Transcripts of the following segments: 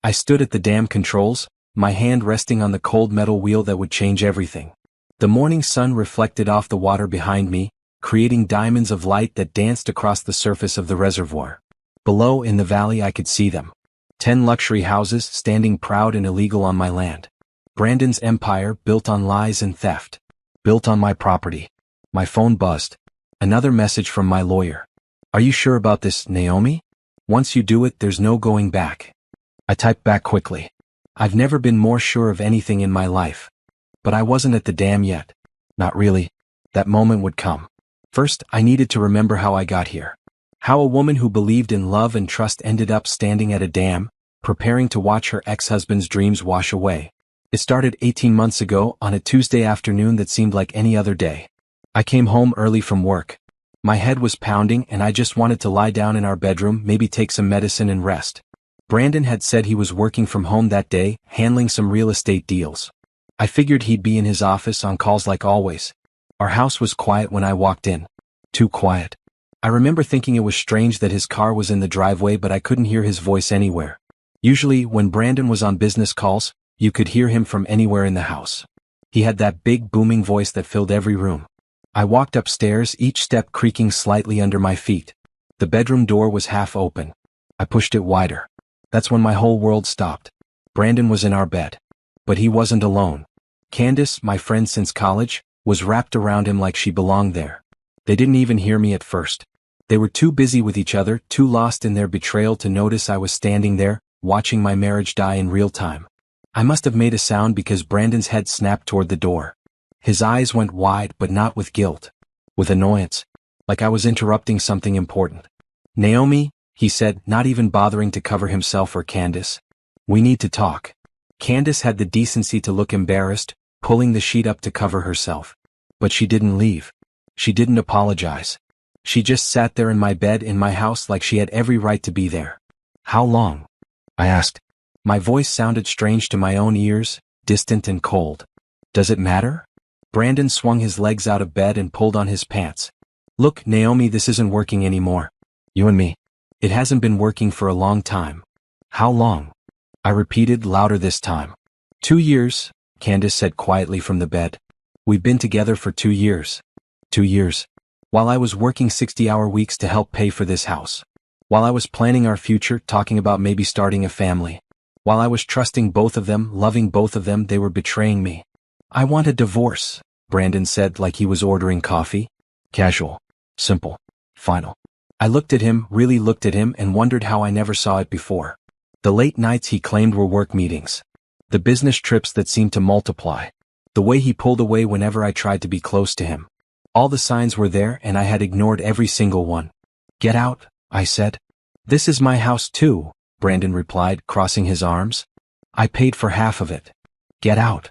I stood at the dam controls, my hand resting on the cold metal wheel that would change everything. The morning sun reflected off the water behind me, creating diamonds of light that danced across the surface of the reservoir. Below in the valley I could see them. 10 luxury houses standing proud and illegal on my land. Brandon's empire built on lies and theft. Built on my property. My phone buzzed. Another message from my lawyer. Are you sure about this, Naomi? Once you do it, there's no going back. I typed back quickly. I've never been more sure of anything in my life. But I wasn't at the dam yet. Not really. That moment would come. First, I needed to remember how I got here. How a woman who believed in love and trust ended up standing at a dam, preparing to watch her ex-husband's dreams wash away. It started 18 months ago on a Tuesday afternoon that seemed like any other day. I came home early from work. My head was pounding and I just wanted to lie down in our bedroom, maybe take some medicine and rest. Brandon had said he was working from home that day, handling some real estate deals. I figured he'd be in his office on calls like always. Our house was quiet when I walked in. Too quiet. I remember thinking it was strange that his car was in the driveway, but I couldn't hear his voice anywhere. Usually, when Brandon was on business calls, you could hear him from anywhere in the house. He had that big booming voice that filled every room. I walked upstairs, each step creaking slightly under my feet. The bedroom door was half open. I pushed it wider. That's when my whole world stopped. Brandon was in our bed. But he wasn't alone. Candace, my friend since college, was wrapped around him like she belonged there. They didn't even hear me at first. They were too busy with each other, too lost in their betrayal to notice I was standing there, watching my marriage die in real time. I must have made a sound because Brandon's head snapped toward the door. His eyes went wide, but not with guilt. With annoyance. Like I was interrupting something important. Naomi, he said, not even bothering to cover himself or Candace. We need to talk. Candace had the decency to look embarrassed, pulling the sheet up to cover herself. But she didn't leave. She didn't apologize. She just sat there in my bed in my house like she had every right to be there. How long? I asked. My voice sounded strange to my own ears, distant and cold. Does it matter? Brandon swung his legs out of bed and pulled on his pants. Look, Naomi, this isn't working anymore. You and me. It hasn't been working for a long time. How long? I repeated louder this time. 2 years, Candace said quietly from the bed. We've been together for 2 years. 2 years. While I was working 60-hour weeks to help pay for this house. While I was planning our future, talking about maybe starting a family. While I was trusting both of them, loving both of them, they were betraying me. I want a divorce, Brandon said like he was ordering coffee. Casual. Simple. Final. I looked at him, really looked at him, and wondered how I never saw it before. The late nights he claimed were work meetings. The business trips that seemed to multiply. The way he pulled away whenever I tried to be close to him. All the signs were there and I had ignored every single one. Get out, I said. This is my house too, Brandon replied, crossing his arms. I paid for half of it. Get out.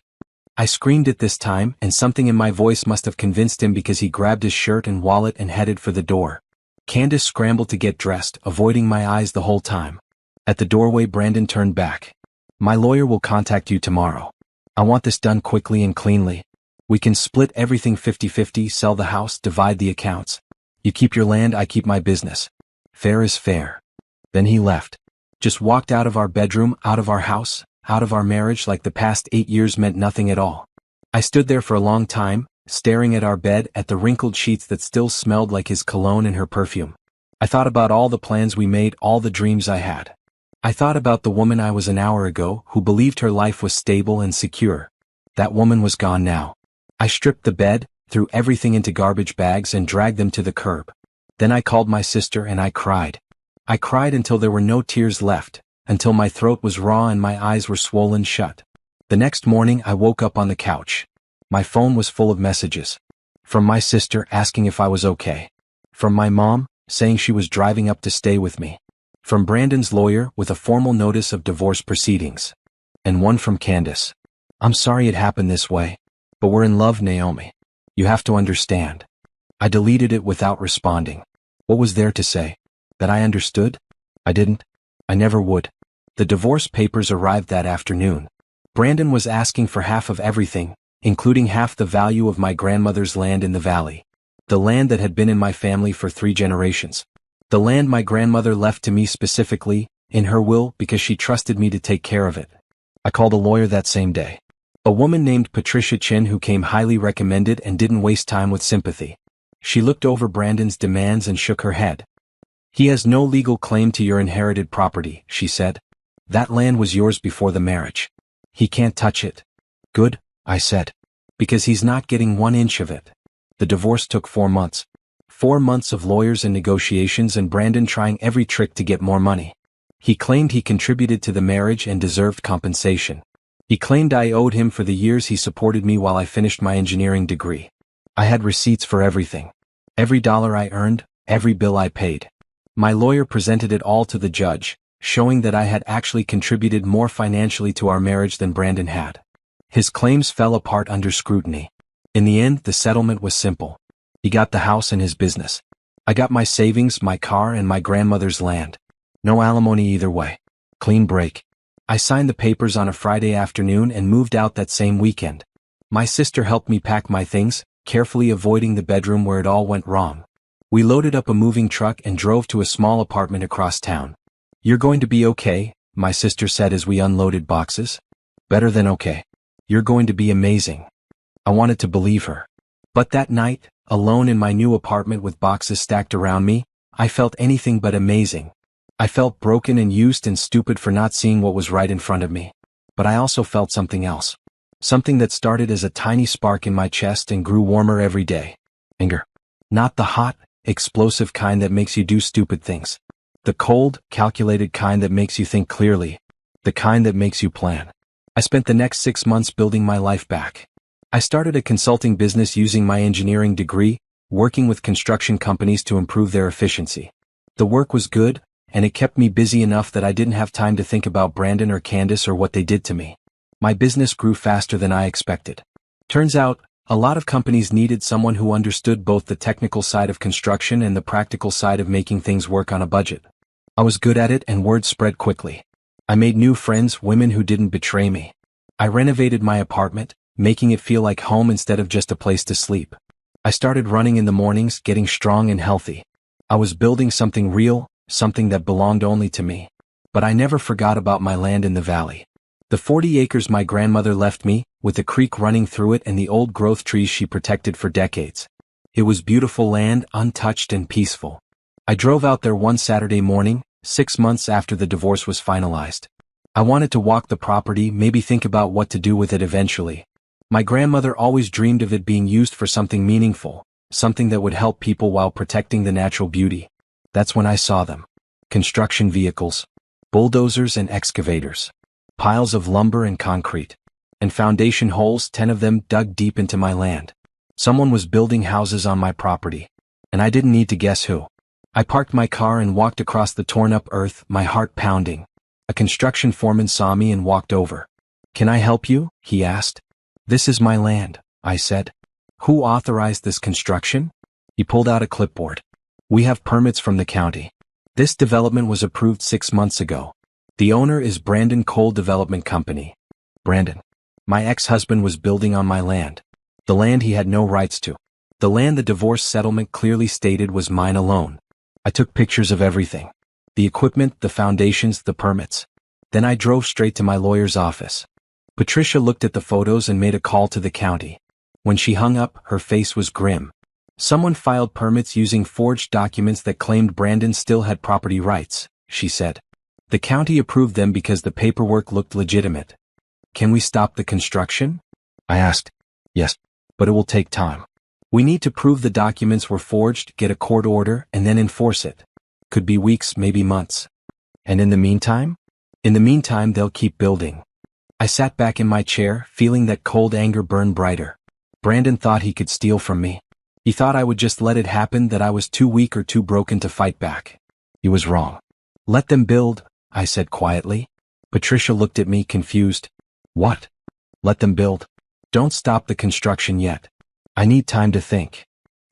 I screamed it this time, and something in my voice must have convinced him because he grabbed his shirt and wallet and headed for the door. Candace scrambled to get dressed, avoiding my eyes the whole time. At the doorway, Brandon turned back. My lawyer will contact you tomorrow. I want this done quickly and cleanly. We can split everything 50-50, sell the house, divide the accounts. You keep your land, I keep my business. Fair is fair. Then he left. Just walked out of our bedroom, out of our house, out of our marriage like the past 8 years meant nothing at all. I stood there for a long time, staring at our bed, at the wrinkled sheets that still smelled like his cologne and her perfume. I thought about all the plans we made, all the dreams I had. I thought about the woman I was an hour ago, who believed her life was stable and secure. That woman was gone now. I stripped the bed, threw everything into garbage bags and dragged them to the curb. Then I called my sister and I cried. I cried until there were no tears left, until my throat was raw and my eyes were swollen shut. The next morning I woke up on the couch. My phone was full of messages. From my sister asking if I was okay. From my mom, saying she was driving up to stay with me. From Brandon's lawyer with a formal notice of divorce proceedings. And one from Candace. I'm sorry it happened this way. But we're in love, Naomi. You have to understand. I deleted it without responding. What was there to say? That I understood? I didn't. I never would. The divorce papers arrived that afternoon. Brandon was asking for half of everything, including half the value of my grandmother's land in the valley. The land that had been in my family for 3 generations. The land my grandmother left to me specifically, in her will because she trusted me to take care of it. I called a lawyer that same day. A woman named Patricia Chin who came highly recommended and didn't waste time with sympathy. She looked over Brandon's demands and shook her head. He has no legal claim to your inherited property, she said. That land was yours before the marriage. He can't touch it. Good, I said. Because he's not getting 1 inch of it. The divorce took 4 months. 4 months of lawyers and negotiations and Brandon trying every trick to get more money. He claimed he contributed to the marriage and deserved compensation. He claimed I owed him for the years he supported me while I finished my engineering degree. I had receipts for everything. Every dollar I earned, every bill I paid. My lawyer presented it all to the judge, showing that I had actually contributed more financially to our marriage than Brandon had. His claims fell apart under scrutiny. In the end, the settlement was simple. He got the house and his business. I got my savings, my car, and my grandmother's land. No alimony either way. Clean break. I signed the papers on a Friday afternoon and moved out that same weekend. My sister helped me pack my things, carefully avoiding the bedroom where it all went wrong. We loaded up a moving truck and drove to a small apartment across town. You're going to be okay, my sister said as we unloaded boxes. Better than okay. You're going to be amazing. I wanted to believe her. But that night, alone in my new apartment with boxes stacked around me, I felt anything but amazing. I felt broken and used and stupid for not seeing what was right in front of me. But I also felt something else. Something that started as a tiny spark in my chest and grew warmer every day. Anger. Not the hot, explosive kind that makes you do stupid things. The cold, calculated kind that makes you think clearly. The kind that makes you plan. I spent the next 6 months building my life back. I started a consulting business using my engineering degree, working with construction companies to improve their efficiency. The work was good, and it kept me busy enough that I didn't have time to think about Brandon or Candace or what they did to me. My business grew faster than I expected. Turns out, a lot of companies needed someone who understood both the technical side of construction and the practical side of making things work on a budget. I was good at it and word spread quickly. I made new friends, women who didn't betray me. I renovated my apartment, making it feel like home instead of just a place to sleep. I started running in the mornings, getting strong and healthy. I was building something real, something that belonged only to me. But I never forgot about my land in the valley. The 40 acres my grandmother left me, with the creek running through it and the old growth trees she protected for decades. It was beautiful land, untouched and peaceful. I drove out there one Saturday morning, 6 months after the divorce was finalized. I wanted to walk the property, maybe think about what to do with it eventually. My grandmother always dreamed of it being used for something meaningful, something that would help people while protecting the natural beauty. That's when I saw them. Construction vehicles, bulldozers and excavators, piles of lumber and concrete, and foundation holes, 10 of them dug deep into my land. Someone was building houses on my property, and I didn't need to guess who. I parked my car and walked across the torn-up earth, my heart pounding. A construction foreman saw me and walked over. "Can I help you?" he asked. "This is my land," I said. "Who authorized this construction?" He pulled out a clipboard. "We have permits from the county. This development was approved 6 months ago. The owner is Brandon Coal Development Company." Brandon. My ex-husband was building on my land. The land he had no rights to. The land the divorce settlement clearly stated was mine alone. I took pictures of everything. The equipment, the foundations, the permits. Then I drove straight to my lawyer's office. Patricia looked at the photos and made a call to the county. When she hung up, her face was grim. Someone filed permits using forged documents that claimed Brandon still had property rights, she said. The county approved them because the paperwork looked legitimate. "Can we stop the construction?" I asked. "Yes, but it will take time. We need to prove the documents were forged, get a court order, and then enforce it. Could be weeks, maybe months. And in the meantime? In the meantime, they'll keep building." I sat back in my chair, feeling that cold anger burn brighter. Brandon thought he could steal from me. He thought I would just let it happen, that I was too weak or too broken to fight back. He was wrong. "Let them build," I said quietly. Patricia looked at me confused. "What? Let them build? Don't stop the construction yet. I need time to think."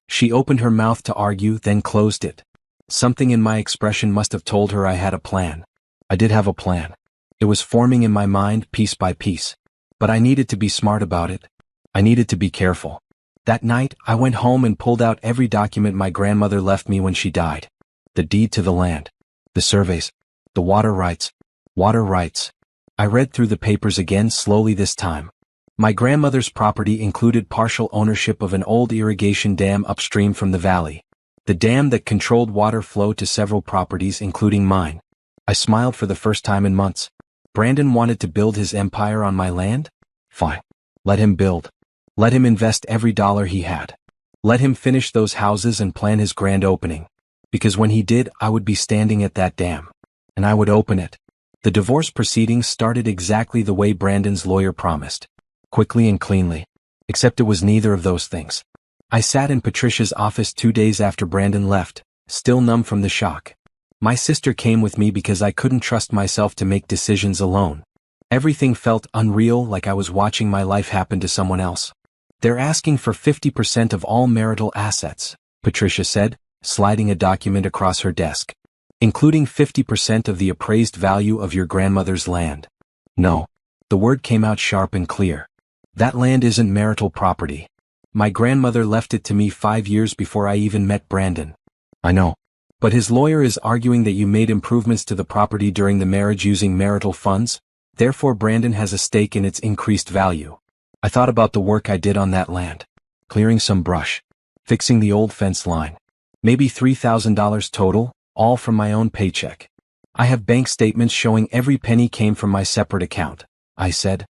She opened her mouth to argue, then closed it. Something in my expression must have told her I had a plan. I did have a plan. It was forming in my mind piece by piece. But I needed to be smart about it. I needed to be careful. That night, I went home and pulled out every document my grandmother left me when she died. The deed to the land. The surveys. The water rights. Water rights. I read through the papers again slowly this time. My grandmother's property included partial ownership of an old irrigation dam upstream from the valley. The dam that controlled water flow to several properties including mine. I smiled for the first time in months. Brandon wanted to build his empire on my land? Fine. Let him build. Let him invest every dollar he had. Let him finish those houses and plan his grand opening. Because when he did, I would be standing at that dam. And I would open it. The divorce proceedings started exactly the way Brandon's lawyer promised. Quickly and cleanly. Except it was neither of those things. I sat in Patricia's office 2 days after Brandon left, still numb from the shock. My sister came with me because I couldn't trust myself to make decisions alone. Everything felt unreal, like I was watching my life happen to someone else. They're asking for 50% of all marital assets, Patricia said, sliding a document across her desk. Including 50% of the appraised value of your grandmother's land. No. The word came out sharp and clear. That land isn't marital property. My grandmother left it to me 5 years before I even met Brandon. I know. But his lawyer is arguing that you made improvements to the property during the marriage using marital funds, therefore Brandon has a stake in its increased value. I thought about the work I did on that land. Clearing some brush. Fixing the old fence line. Maybe $3,000 total, all from my own paycheck. I have bank statements showing every penny came from my separate account, I said.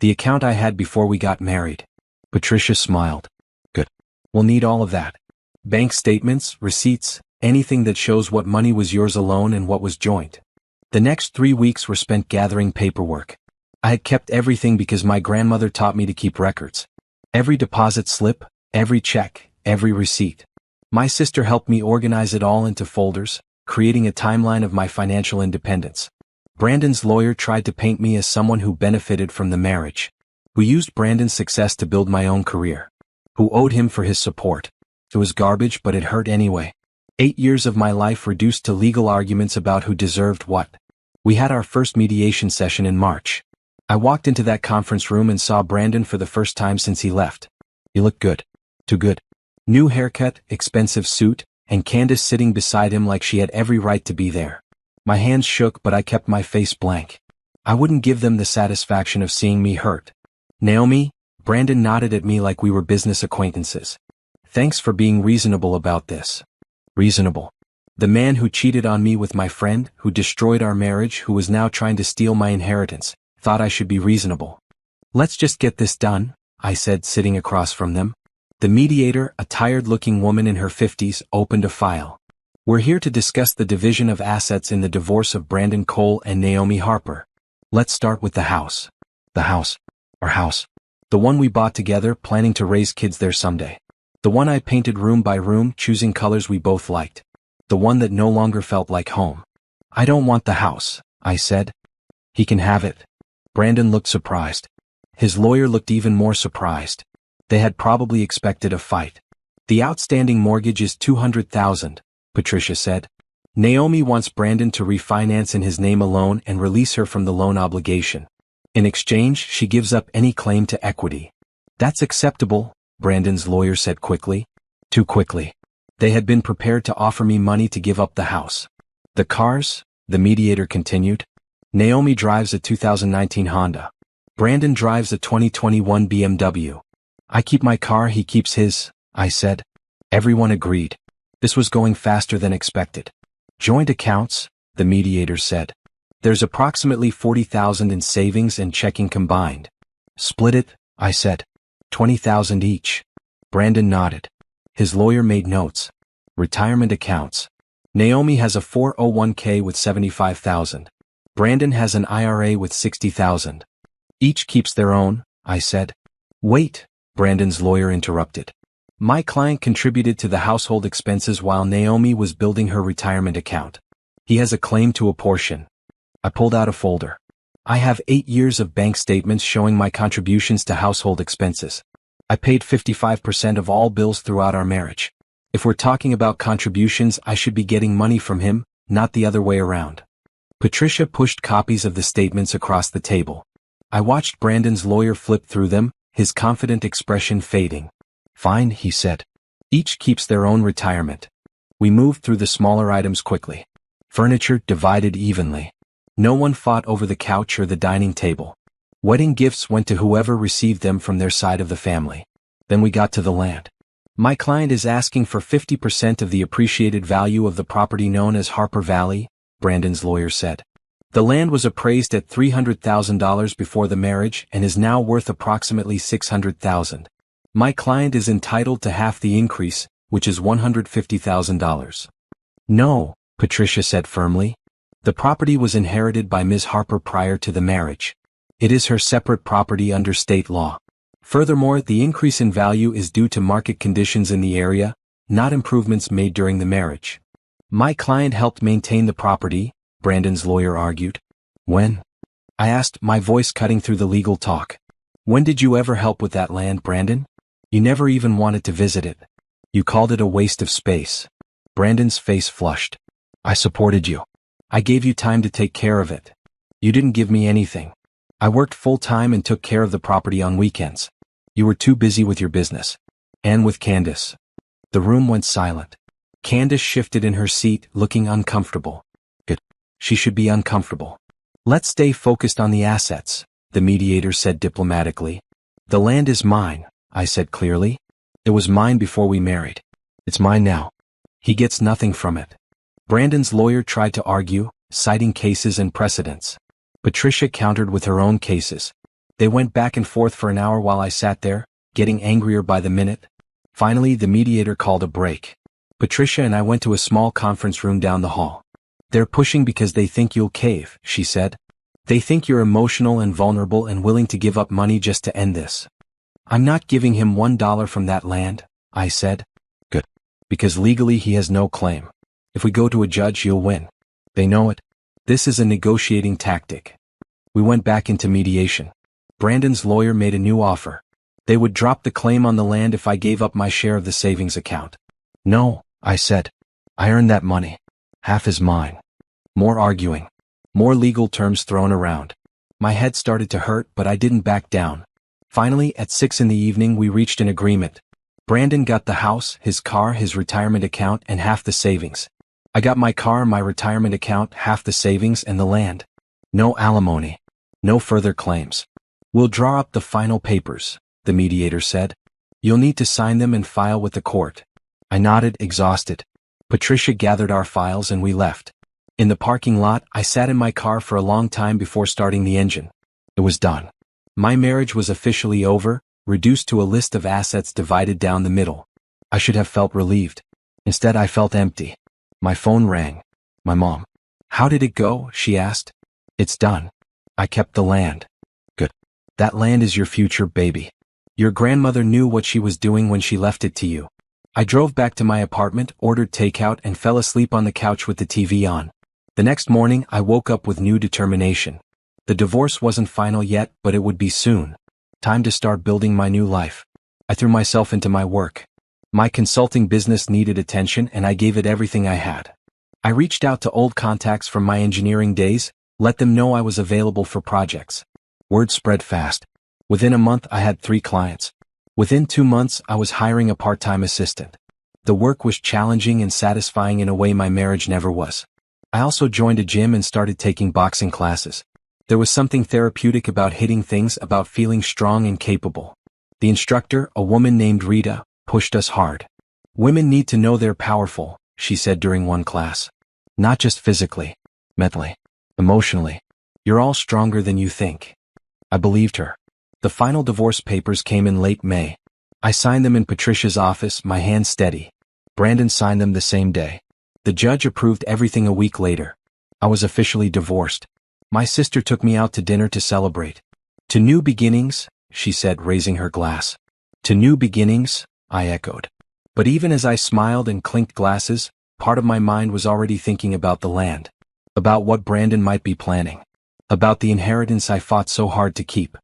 The account I had before we got married. Patricia smiled. Good. We'll need all of that. Bank statements, receipts, anything that shows what money was yours alone and what was joint. The next 3 weeks were spent gathering paperwork. I had kept everything because my grandmother taught me to keep records. Every deposit slip, every check, every receipt. My sister helped me organize it all into folders, creating a timeline of my financial independence. Brandon's lawyer tried to paint me as someone who benefited from the marriage, who used Brandon's success to build my own career, who owed him for his support. It was garbage, but it hurt anyway. 8 years of my life reduced to legal arguments about who deserved what. We had our first mediation session in March. I walked into that conference room and saw Brandon for the first time since he left. He looked good. Too good. New haircut, expensive suit, and Candace sitting beside him like she had every right to be there. My hands shook, but I kept my face blank. I wouldn't give them the satisfaction of seeing me hurt. Naomi, Brandon nodded at me like we were business acquaintances. Thanks for being reasonable about this. Reasonable. The man who cheated on me with my friend, who destroyed our marriage, who was now trying to steal my inheritance, thought I should be reasonable. Let's just get this done, I said, sitting across from them. The mediator, a tired-looking woman in her 50s, opened a file. We're here to discuss the division of assets in the divorce of Brandon Cole and Naomi Harper. Let's start with the house. The house. Our house. The one we bought together, planning to raise kids there someday. The one I painted room by room, choosing colors we both liked. The one that no longer felt like home. I don't want the house, I said. He can have it. Brandon looked surprised. His lawyer looked even more surprised. They had probably expected a fight. The outstanding mortgage is $200,000, Patricia said. Naomi wants Brandon to refinance in his name alone and release her from the loan obligation. In exchange, she gives up any claim to equity. That's acceptable, Brandon's lawyer said quickly. Too quickly. They had been prepared to offer me money to give up the house. The cars, the mediator continued. Naomi drives a 2019 Honda. Brandon drives a 2021 BMW. I keep my car, he keeps his, I said. Everyone agreed. This was going faster than expected. Joint accounts, the mediator said. There's approximately $40,000 in savings and checking combined. Split it, I said. $20,000 each. Brandon nodded. His lawyer made notes. Retirement accounts. Naomi has a 401k with $75,000. Brandon has an IRA with $60,000. Each keeps their own, I said. Wait, Brandon's lawyer interrupted. My client contributed to the household expenses while Naomi was building her retirement account. He has a claim to a portion. I pulled out a folder. I have 8 years of bank statements showing my contributions to household expenses. I paid 55% of all bills throughout our marriage. If we're talking about contributions, I should be getting money from him, not the other way around. Patricia pushed copies of the statements across the table. I watched Brandon's lawyer flip through them, his confident expression fading. Fine, he said. Each keeps their own retirement. We moved through the smaller items quickly. Furniture divided evenly. No one fought over the couch or the dining table. Wedding gifts went to whoever received them from their side of the family. Then we got to the land. My client is asking for 50% of the appreciated value of the property known as Harper Valley, Brandon's lawyer said. The land was appraised at $300,000 before the marriage and is now worth approximately $600,000. My client is entitled to half the increase, which is $150,000. No, Patricia said firmly. The property was inherited by Ms. Harper prior to the marriage. It is her separate property under state law. Furthermore, the increase in value is due to market conditions in the area, not improvements made during the marriage. My client helped maintain the property, Brandon's lawyer argued. When? I asked, my voice cutting through the legal talk. When did you ever help with that land, Brandon? You never even wanted to visit it. You called it a waste of space. Brandon's face flushed. I supported you. I gave you time to take care of it. You didn't give me anything. I worked full-time and took care of the property on weekends. You were too busy with your business. And with Candace. The room went silent. Candace shifted in her seat, looking uncomfortable. Good. She should be uncomfortable. Let's stay focused on the assets, the mediator said diplomatically. The land is mine, I said clearly. It was mine before we married. It's mine now. He gets nothing from it. Brandon's lawyer tried to argue, citing cases and precedents. Patricia countered with her own cases. They went back and forth for an hour while I sat there, getting angrier by the minute. Finally, the mediator called a break. Patricia and I went to a small conference room down the hall. They're pushing because they think you'll cave, she said. They think you're emotional and vulnerable and willing to give up money just to end this. I'm not giving him $1 from that land, I said. Good. Because legally he has no claim. If we go to a judge, you'll win. They know it. This is a negotiating tactic. We went back into mediation. Brandon's lawyer made a new offer. They would drop the claim on the land if I gave up my share of the savings account. No, I said. I earned that money. Half is mine. More arguing. More legal terms thrown around. My head started to hurt, but I didn't back down. Finally, at 6 p.m, we reached an agreement. Brandon got the house, his car, his retirement account, and half the savings. I got my car, my retirement account, half the savings, and the land. No alimony. No further claims. We'll draw up the final papers, the mediator said. You'll need to sign them and file with the court. I nodded, exhausted. Patricia gathered our files and we left. In the parking lot, I sat in my car for a long time before starting the engine. It was done. My marriage was officially over, reduced to a list of assets divided down the middle. I should have felt relieved. Instead, I felt empty. My phone rang. My mom. How did it go? She asked. It's done. I kept the land. Good. That land is your future, baby. Your grandmother knew what she was doing when she left it to you. I drove back to my apartment, ordered takeout, and fell asleep on the couch with the TV on. The next morning, I woke up with new determination. The divorce wasn't final yet, but it would be soon. Time to start building my new life. I threw myself into my work. My consulting business needed attention and I gave it everything I had. I reached out to old contacts from my engineering days, let them know I was available for projects. Word spread fast. Within a month I had 3 clients. Within 2 months I was hiring a part-time assistant. The work was challenging and satisfying in a way my marriage never was. I also joined a gym and started taking boxing classes. There was something therapeutic about hitting things, about feeling strong and capable. The instructor, a woman named Rita, pushed us hard. Women need to know they're powerful, she said during one class. Not just physically, mentally, emotionally. You're all stronger than you think. I believed her. The final divorce papers came in late May. I signed them in Patricia's office, my hand steady. Brandon signed them the same day. The judge approved everything a week later. I was officially divorced. My sister took me out to dinner to celebrate. To new beginnings, she said, raising her glass. To new beginnings, I echoed. But even as I smiled and clinked glasses, part of my mind was already thinking about the land. About what Brandon might be planning. About the inheritance I fought so hard to keep.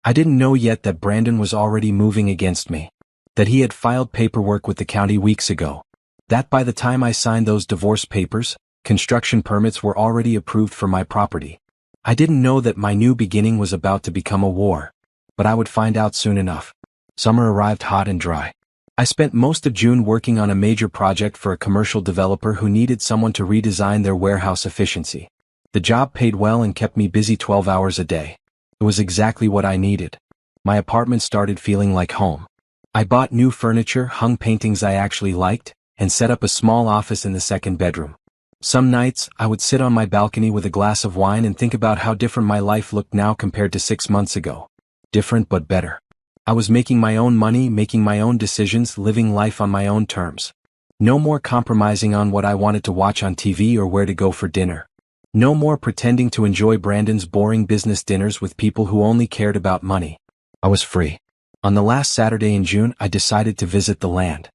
I didn't know yet that Brandon was already moving against me. That he had filed paperwork with the county weeks ago. That by the time I signed those divorce papers, construction permits were already approved for my property. I didn't know that my new beginning was about to become a war. But I would find out soon enough. Summer arrived hot and dry. I spent most of June working on a major project for a commercial developer who needed someone to redesign their warehouse efficiency. The job paid well and kept me busy 12 hours a day. It was exactly what I needed. My apartment started feeling like home. I bought new furniture, hung paintings I actually liked, and set up a small office in the second bedroom. Some nights, I would sit on my balcony with a glass of wine and think about how different my life looked now compared to 6 months ago. Different but better. I was making my own money, making my own decisions, living life on my own terms. No more compromising on what I wanted to watch on TV or where to go for dinner. No more pretending to enjoy Brandon's boring business dinners with people who only cared about money. I was free. On the last Saturday in June, I decided to visit the land.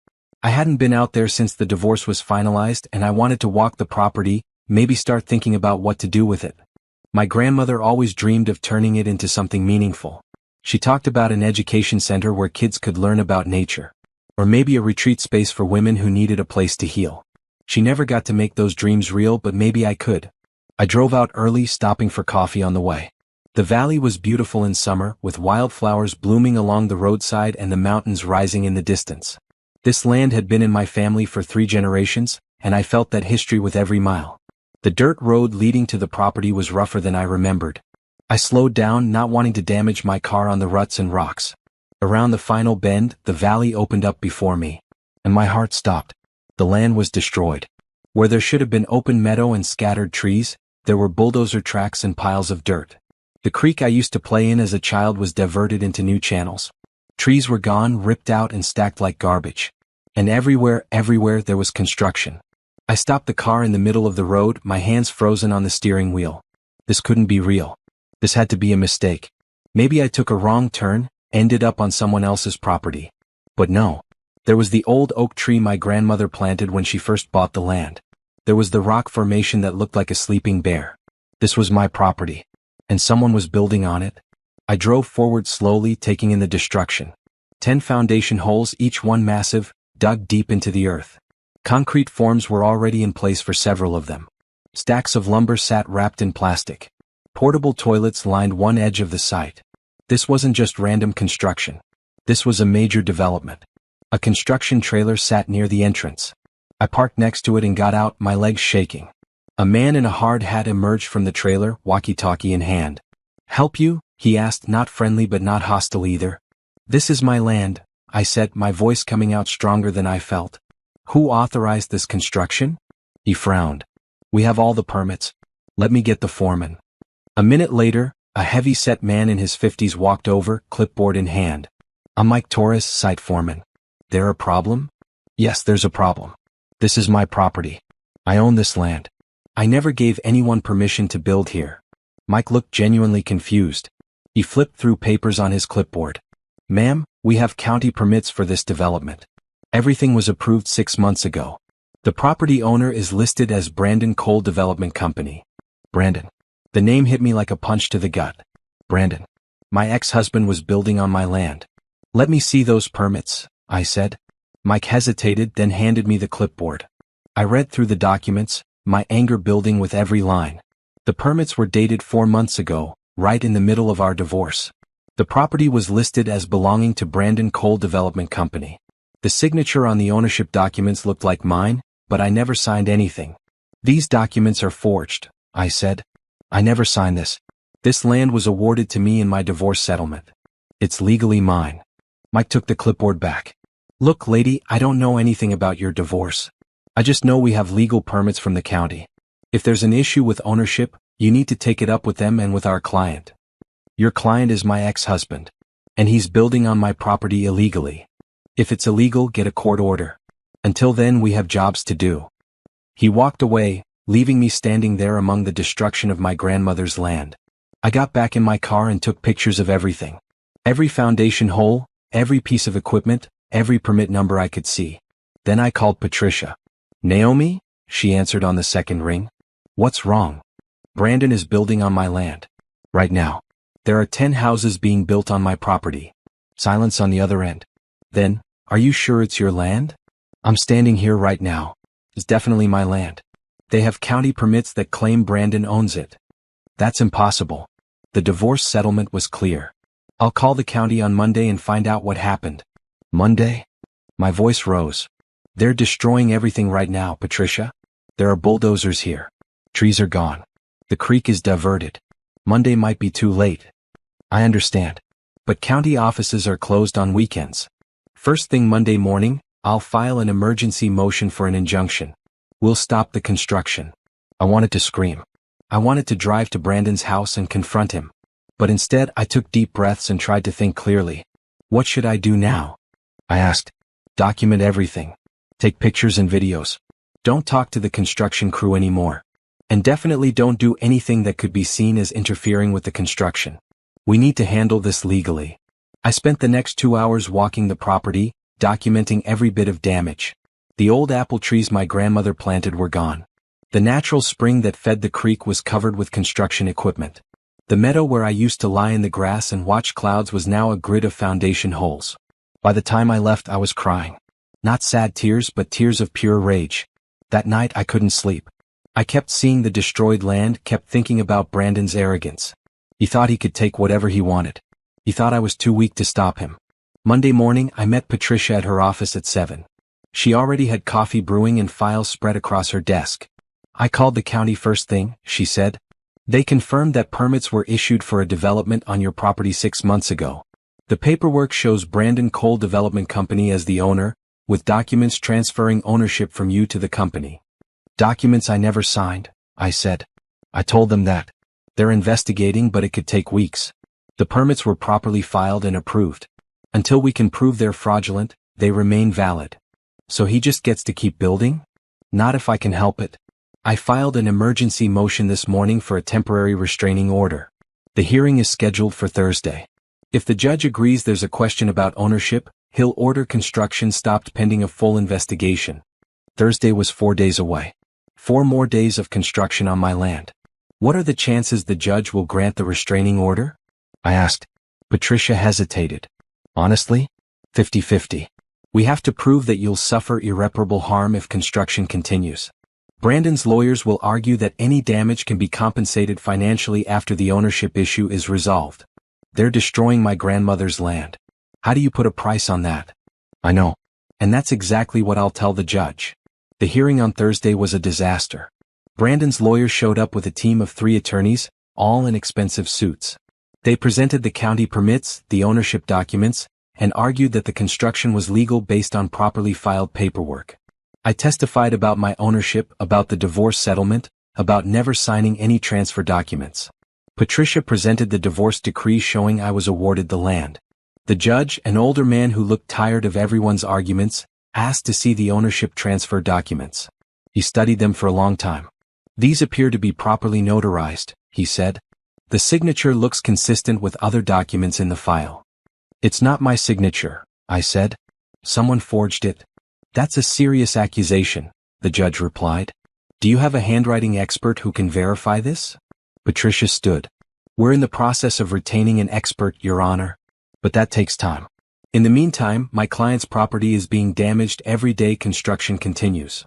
I hadn't been out there since the divorce was finalized, and I wanted to walk the property, maybe start thinking about what to do with it. My grandmother always dreamed of turning it into something meaningful. She talked about an education center where kids could learn about nature. Or maybe a retreat space for women who needed a place to heal. She never got to make those dreams real, but maybe I could. I drove out early, stopping for coffee on the way. The valley was beautiful in summer, with wildflowers blooming along the roadside and the mountains rising in the distance. This land had been in my family for 3 generations, and I felt that history with every mile. The dirt road leading to the property was rougher than I remembered. I slowed down, not wanting to damage my car on the ruts and rocks. Around the final bend, the valley opened up before me. And my heart stopped. The land was destroyed. Where there should have been open meadow and scattered trees, there were bulldozer tracks and piles of dirt. The creek I used to play in as a child was diverted into new channels. Trees were gone, ripped out and stacked like garbage. And everywhere there was construction. I stopped the car in the middle of the road, my hands frozen on the steering wheel. This couldn't be real. This had to be a mistake. Maybe I took a wrong turn, ended up on someone else's property. But no. There was the old oak tree my grandmother planted when she first bought the land. There was the rock formation that looked like a sleeping bear. This was my property. And someone was building on it. I drove forward slowly, taking in the destruction. 10 foundation holes, each one massive, dug deep into the earth. Concrete forms were already in place for several of them. Stacks of lumber sat wrapped in plastic. Portable toilets lined one edge of the site. This wasn't just random construction. This was a major development. A construction trailer sat near the entrance. I parked next to it and got out, my legs shaking. A man in a hard hat emerged from the trailer, walkie-talkie in hand. "Help you?" he asked, not friendly but not hostile either. "This is my land," I said, my voice coming out stronger than I felt. "Who authorized this construction?" He frowned. "We have all the permits. Let me get the foreman." A minute later, a heavy-set man in his 50s walked over, clipboard in hand. "I'm Mike Torres, site foreman. There a problem?" "Yes, there's a problem. This is my property. I own this land. I never gave anyone permission to build here." Mike looked genuinely confused. He flipped through papers on his clipboard. "Ma'am, we have county permits for this development. Everything was approved 6 months ago. The property owner is listed as Brandon Coal Development Company." Brandon. The name hit me like a punch to the gut. Brandon. My ex-husband was building on my land. "Let me see those permits," I said. Mike hesitated, then handed me the clipboard. I read through the documents, my anger building with every line. The permits were dated 4 months ago, right in the middle of our divorce. The property was listed as belonging to Brandon Coal Development Company. The signature on the ownership documents looked like mine, but I never signed anything. "These documents are forged," I said. "I never signed this. This land was awarded to me in my divorce settlement. It's legally mine." Mike took the clipboard back. "Look, lady, I don't know anything about your divorce. I just know we have legal permits from the county. If there's an issue with ownership, you need to take it up with them and with our client. Your client is my ex-husband. And he's building on my property illegally. If it's illegal, get a court order. Until then, we have jobs to do." He walked away, leaving me standing there among the destruction of my grandmother's land. I got back in my car and took pictures of everything. Every foundation hole, every piece of equipment, every permit number I could see. Then I called Patricia. "Naomi?" she answered on the second ring. "What's wrong?" "Brandon is building on my land. Right now. There are 10 houses being built on my property." Silence on the other end. Then, "Are you sure it's your land?" "I'm standing here right now. It's definitely my land. They have county permits that claim Brandon owns it." "That's impossible." The divorce settlement was clear. "I'll call the county on Monday and find out what happened." "Monday?" My voice rose. They're destroying everything right now, Patricia. There are bulldozers here. Trees are gone. The creek is diverted. Monday might be too late. I understand. But county offices are closed on weekends. First thing Monday morning, I'll file an emergency motion for an injunction. We'll stop the construction. I wanted to scream. I wanted to drive to Brandon's house and confront him. But instead I took deep breaths and tried to think clearly. What should I do now? I asked. Document everything. Take pictures and videos. Don't talk to the construction crew anymore. And definitely don't do anything that could be seen as interfering with the construction. We need to handle this legally. I spent the next 2 hours walking the property, documenting every bit of damage. The old apple trees my grandmother planted were gone. The natural spring that fed the creek was covered with construction equipment. The meadow where I used to lie in the grass and watch clouds was now a grid of foundation holes. By the time I left, I was crying. Not sad tears, but tears of pure rage. That night I couldn't sleep. I kept seeing the destroyed land, kept thinking about Brandon's arrogance. He thought he could take whatever he wanted. He thought I was too weak to stop him. Monday morning, I met Patricia at her office at 7. She already had coffee brewing and files spread across her desk. I called the county first thing, she said. They confirmed that permits were issued for a development on your property 6 months ago. The paperwork shows Brandon Coal Development Company as the owner, with documents transferring ownership from you to the company. Documents I never signed, I said. I told them that. They're investigating, but it could take weeks. The permits were properly filed and approved. Until we can prove they're fraudulent, they remain valid. So he just gets to keep building? Not if I can help it. I filed an emergency motion this morning for a temporary restraining order. The hearing is scheduled for Thursday. If the judge agrees there's a question about ownership, he'll order construction stopped pending a full investigation. Thursday was 4 days away. 4 more days of construction on my land. What are the chances the judge will grant the restraining order? I asked. Patricia hesitated. Honestly? 50-50. We have to prove that you'll suffer irreparable harm if construction continues. Brandon's lawyers will argue that any damage can be compensated financially after the ownership issue is resolved. They're destroying my grandmother's land. How do you put a price on that? I know. And that's exactly what I'll tell the judge. The hearing on Thursday was a disaster. Brandon's lawyers showed up with a team of 3 attorneys, all in expensive suits. They presented the county permits, the ownership documents, and argued that the construction was legal based on properly filed paperwork. I testified about my ownership, about the divorce settlement, about never signing any transfer documents. Patricia presented the divorce decree showing I was awarded the land. The judge, an older man who looked tired of everyone's arguments, asked to see the ownership transfer documents. He studied them for a long time. These appear to be properly notarized, he said. The signature looks consistent with other documents in the file. It's not my signature, I said. Someone forged it. That's a serious accusation, the judge replied. Do you have a handwriting expert who can verify this? Patricia stood. We're in the process of retaining an expert, Your Honor. But that takes time. In the meantime, my client's property is being damaged every day construction continues.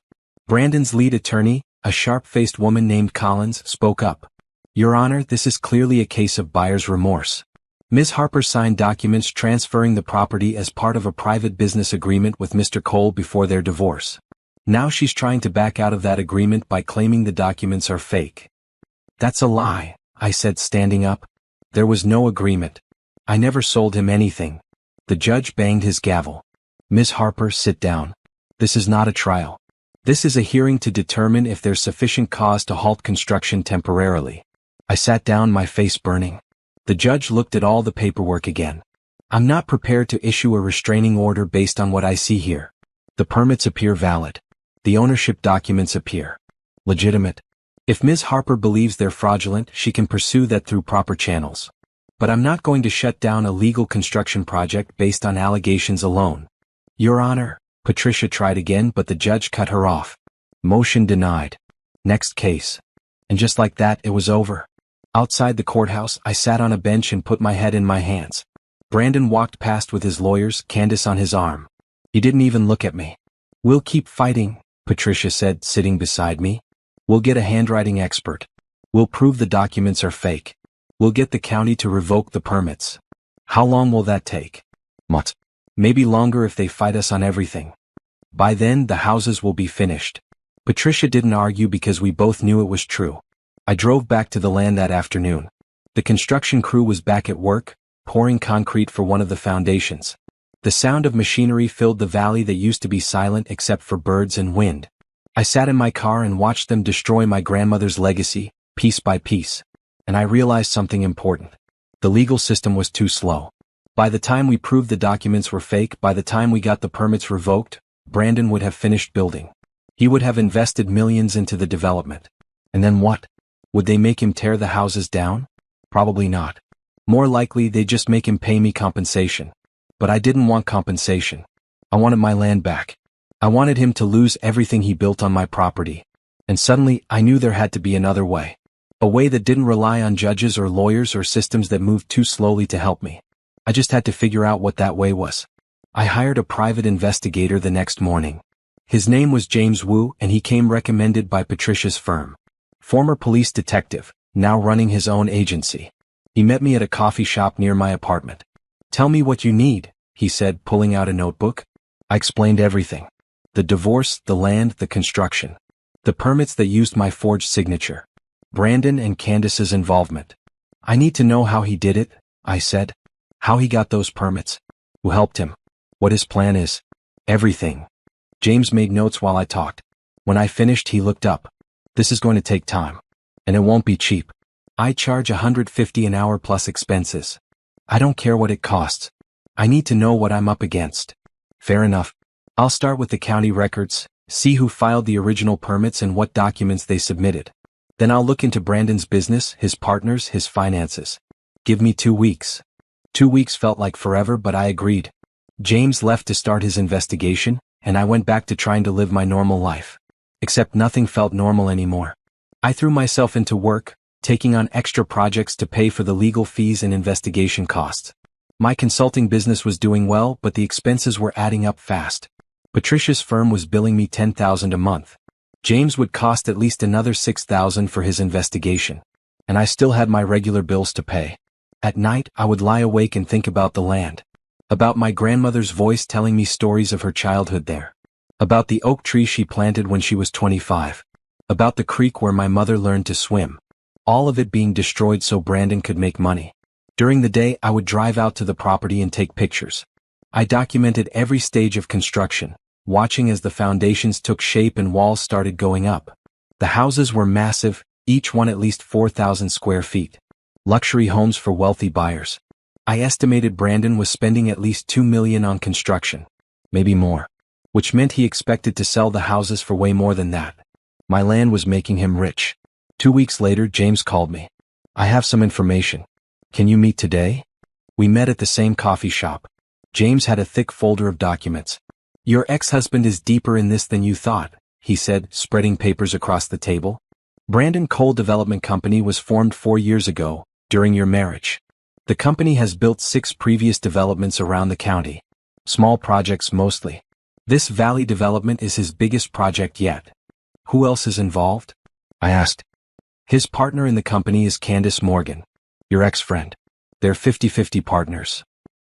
Brandon's lead attorney, a sharp-faced woman named Collins, spoke up. Your Honor, this is clearly a case of buyer's remorse. Ms. Harper signed documents transferring the property as part of a private business agreement with Mr. Cole before their divorce. Now she's trying to back out of that agreement by claiming the documents are fake. That's a lie, I said, standing up. There was no agreement. I never sold him anything. The judge banged his gavel. Ms. Harper, sit down. This is not a trial. This is a hearing to determine if there's sufficient cause to halt construction temporarily. I sat down, my face burning. The judge looked at all the paperwork again. I'm not prepared to issue a restraining order based on what I see here. The permits appear valid. The ownership documents appear legitimate. If Ms. Harper believes they're fraudulent, she can pursue that through proper channels. But I'm not going to shut down a legal construction project based on allegations alone. Your Honor, Patricia tried again, but the judge cut her off. Motion denied. Next case. And just like that, it was over. Outside the courthouse, I sat on a bench and put my head in my hands. Brandon walked past with his lawyers, Candace on his arm. He didn't even look at me. We'll keep fighting, Patricia said, sitting beside me. We'll get a handwriting expert. We'll prove the documents are fake. We'll get the county to revoke the permits. How long will that take? Months. Maybe longer if they fight us on everything. By then, the houses will be finished. Patricia didn't argue because we both knew it was true. I drove back to the land that afternoon. The construction crew was back at work, pouring concrete for one of the foundations. The sound of machinery filled the valley that used to be silent except for birds and wind. I sat in my car and watched them destroy my grandmother's legacy, piece by piece. And I realized something important. The legal system was too slow. By the time we proved the documents were fake, by the time we got the permits revoked, Brandon would have finished building. He would have invested millions into the development. And then what? Would they make him tear the houses down? Probably not. More likely they'd just make him pay me compensation. But I didn't want compensation. I wanted my land back. I wanted him to lose everything he built on my property. And suddenly I knew there had to be another way. A way that didn't rely on judges or lawyers or systems that moved too slowly to help me. I just had to figure out what that way was. I hired a private investigator the next morning. His name was James Wu, and he came recommended by Patricia's firm. Former police detective, now running his own agency. He met me at a coffee shop near my apartment. "Tell me what you need," he said, pulling out a notebook. I explained everything. The divorce, the land, the construction. The permits that used my forged signature. Brandon and Candace's involvement. "I need to know how he did it," I said. "How he got those permits. Who helped him. What his plan is. Everything." James made notes while I talked. When I finished, he looked up. "This is going to take time. And it won't be cheap. I charge $150 an hour plus expenses. I don't care what it costs. I need to know what I'm up against." "Fair enough. I'll start with the county records, see who filed the original permits and what documents they submitted. Then I'll look into Brandon's business, his partners, his finances. Give me 2 weeks." 2 weeks felt like forever, but I agreed. James left to start his investigation, and I went back to trying to live my normal life. Except nothing felt normal anymore. I threw myself into work, taking on extra projects to pay for the legal fees and investigation costs. My consulting business was doing well, but the expenses were adding up fast. Patricia's firm was billing me $10,000 a month. James would cost at least another $6,000 for his investigation. And I still had my regular bills to pay. At night, I would lie awake and think about the land. About my grandmother's voice telling me stories of her childhood there. About the oak tree she planted when she was 25. About the creek where my mother learned to swim. All of it being destroyed so Brandon could make money. During the day, I would drive out to the property and take pictures. I documented every stage of construction, watching as the foundations took shape and walls started going up. The houses were massive, each one at least 4,000 square feet. Luxury homes for wealthy buyers. I estimated Brandon was spending at least $2 million on construction. Maybe more. Which meant he expected to sell the houses for way more than that. My land was making him rich. 2 weeks later, James called me. "I have some information. Can you meet today?" We met at the same coffee shop. James had a thick folder of documents. "Your ex-husband is deeper in this than you thought," he said, spreading papers across the table. "Brandon Coal Development Company was formed 4 years ago, during your marriage. The company has built 6 previous developments around the county. Small projects mostly. This valley development is his biggest project yet." "Who else is involved?" I asked. "His partner in the company is Candace Morgan, your ex-friend. They're 50-50 partners."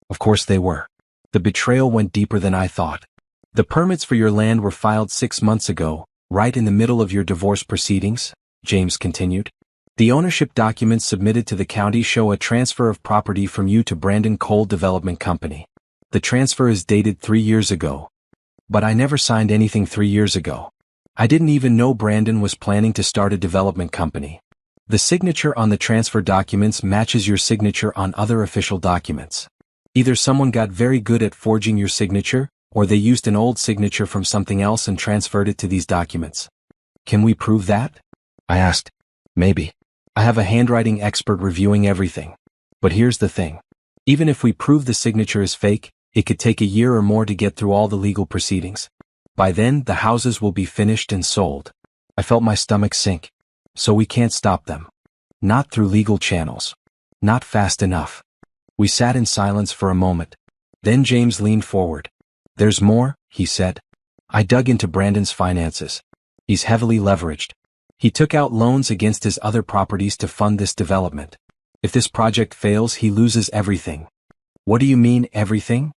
Of course they were. The betrayal went deeper than I thought. "The permits for your land were filed 6 months ago, right in the middle of your divorce proceedings," James continued. "The ownership documents submitted to the county show a transfer of property from you to Brandon Coal Development Company. The transfer is dated 3 years ago. But I never signed anything 3 years ago. I didn't even know Brandon was planning to start a development company. The signature on the transfer documents matches your signature on other official documents. Either someone got very good at forging your signature, or they used an old signature from something else and transferred it to these documents. Can we prove that?" I asked. "Maybe. I have a handwriting expert reviewing everything. But here's the thing. Even if we prove the signature is fake, it could take a year or more to get through all the legal proceedings. By then, the houses will be finished and sold." I felt my stomach sink. "So we can't stop them. Not through legal channels. Not fast enough." We sat in silence for a moment. Then James leaned forward. "There's more," he said. "I dug into Brandon's finances. He's heavily leveraged. He took out loans against his other properties to fund this development. If this project fails, he loses everything." "What do you mean, everything?"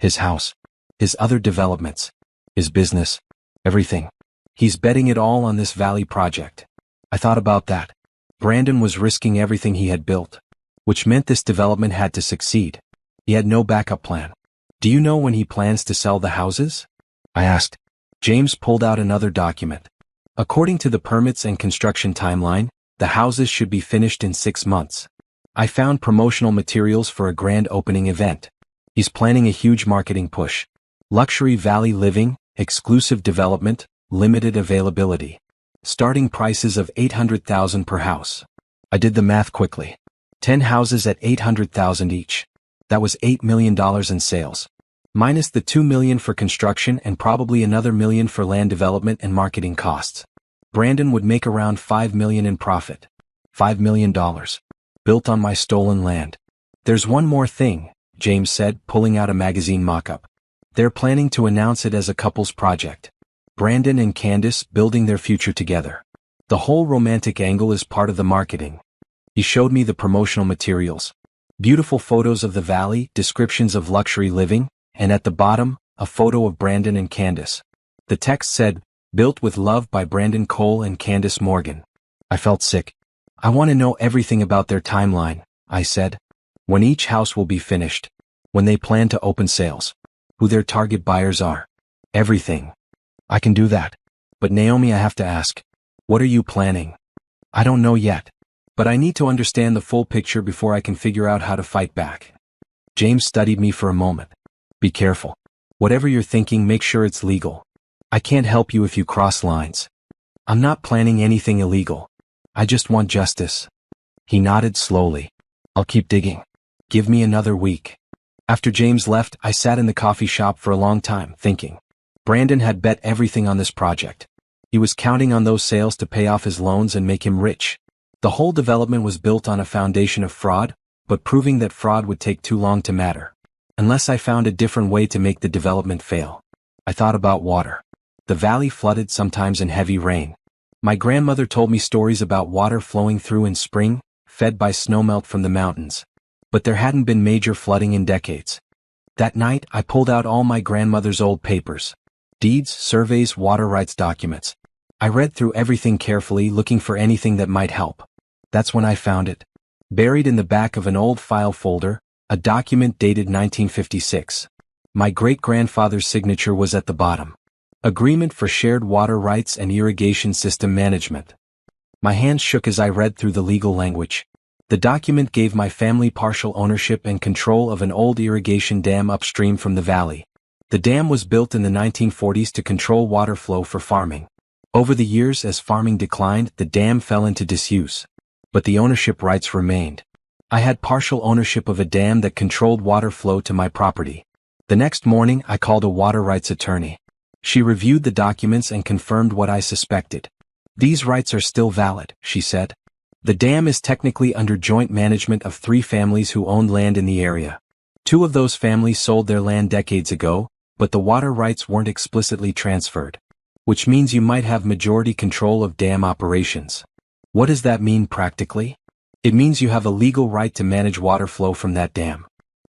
His house. His other developments. His business. Everything. He's betting it all on this valley project. I thought about that. Brandon was risking everything he had built, which meant this development had to succeed. He had no backup plan. Do you know when he plans to sell the houses? I asked. James pulled out another document. According to the permits and construction timeline, the houses should be finished in 6 months. I found promotional materials for a grand opening event. He's planning a huge marketing push. Luxury valley living, exclusive development, limited availability. Starting prices of $800,000 per house. I did the math quickly. 10 houses at $800,000 each. That was $8 million in sales. Minus the $2 million for construction and probably another $1 million for land development and marketing costs. Brandon would make around $5 million in profit. $5 million. Built on my stolen land. There's one more thing, James said, pulling out a magazine mock-up. They're planning to announce it as a couple's project. Brandon and Candace building their future together. The whole romantic angle is part of the marketing. He showed me the promotional materials. Beautiful photos of the valley, descriptions of luxury living, and at the bottom, a photo of Brandon and Candace. The text said, "Built with love by Brandon Cole and Candace Morgan." I felt sick. I want to know everything about their timeline, I said. When each house will be finished. When they plan to open sales. Who their target buyers are. Everything. I can do that. But Naomi, I have to ask. What are you planning? I don't know yet. But I need to understand the full picture before I can figure out how to fight back. James studied me for a moment. Be careful. Whatever you're thinking, make sure it's legal. I can't help you if you cross lines. I'm not planning anything illegal. I just want justice. He nodded slowly. I'll keep digging. Give me another week. After James left, I sat in the coffee shop for a long time, thinking. Brandon had bet everything on this project. He was counting on those sales to pay off his loans and make him rich. The whole development was built on a foundation of fraud, but proving that fraud would take too long to matter. Unless I found a different way to make the development fail. I thought about water. The valley flooded sometimes in heavy rain. My grandmother told me stories about water flowing through in spring, fed by snowmelt from the mountains. But there hadn't been major flooding in decades. That night, I pulled out all my grandmother's old papers. Deeds, surveys, water rights documents. I read through everything carefully, looking for anything that might help. That's when I found it. Buried in the back of an old file folder, a document dated 1956. My great-grandfather's signature was at the bottom. Agreement for shared water rights and irrigation system management. My hands shook as I read through the legal language. The document gave my family partial ownership and control of an old irrigation dam upstream from the valley. The dam was built in the 1940s to control water flow for farming. Over the years, as farming declined, the dam fell into disuse. But the ownership rights remained. I had partial ownership of a dam that controlled water flow to my property. The next morning, I called a water rights attorney. She reviewed the documents and confirmed what I suspected. These rights are still valid, she said. The dam is technically under joint management of 3 families who owned land in the area. 2 of those families sold their land decades ago, but the water rights weren't explicitly transferred. Which means you might have majority control of dam operations. What does that mean practically? It means you have a legal right to manage water flow from that dam.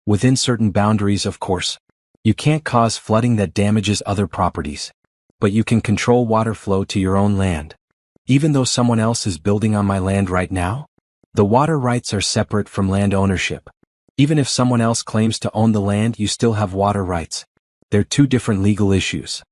Within certain boundaries, of course. You can't cause flooding that damages other properties. But you can control water flow to your own land. Even though someone else is building on my land right now? The water rights are separate from land ownership. Even if someone else claims to own the land, you still have water rights. They're 2 different legal issues.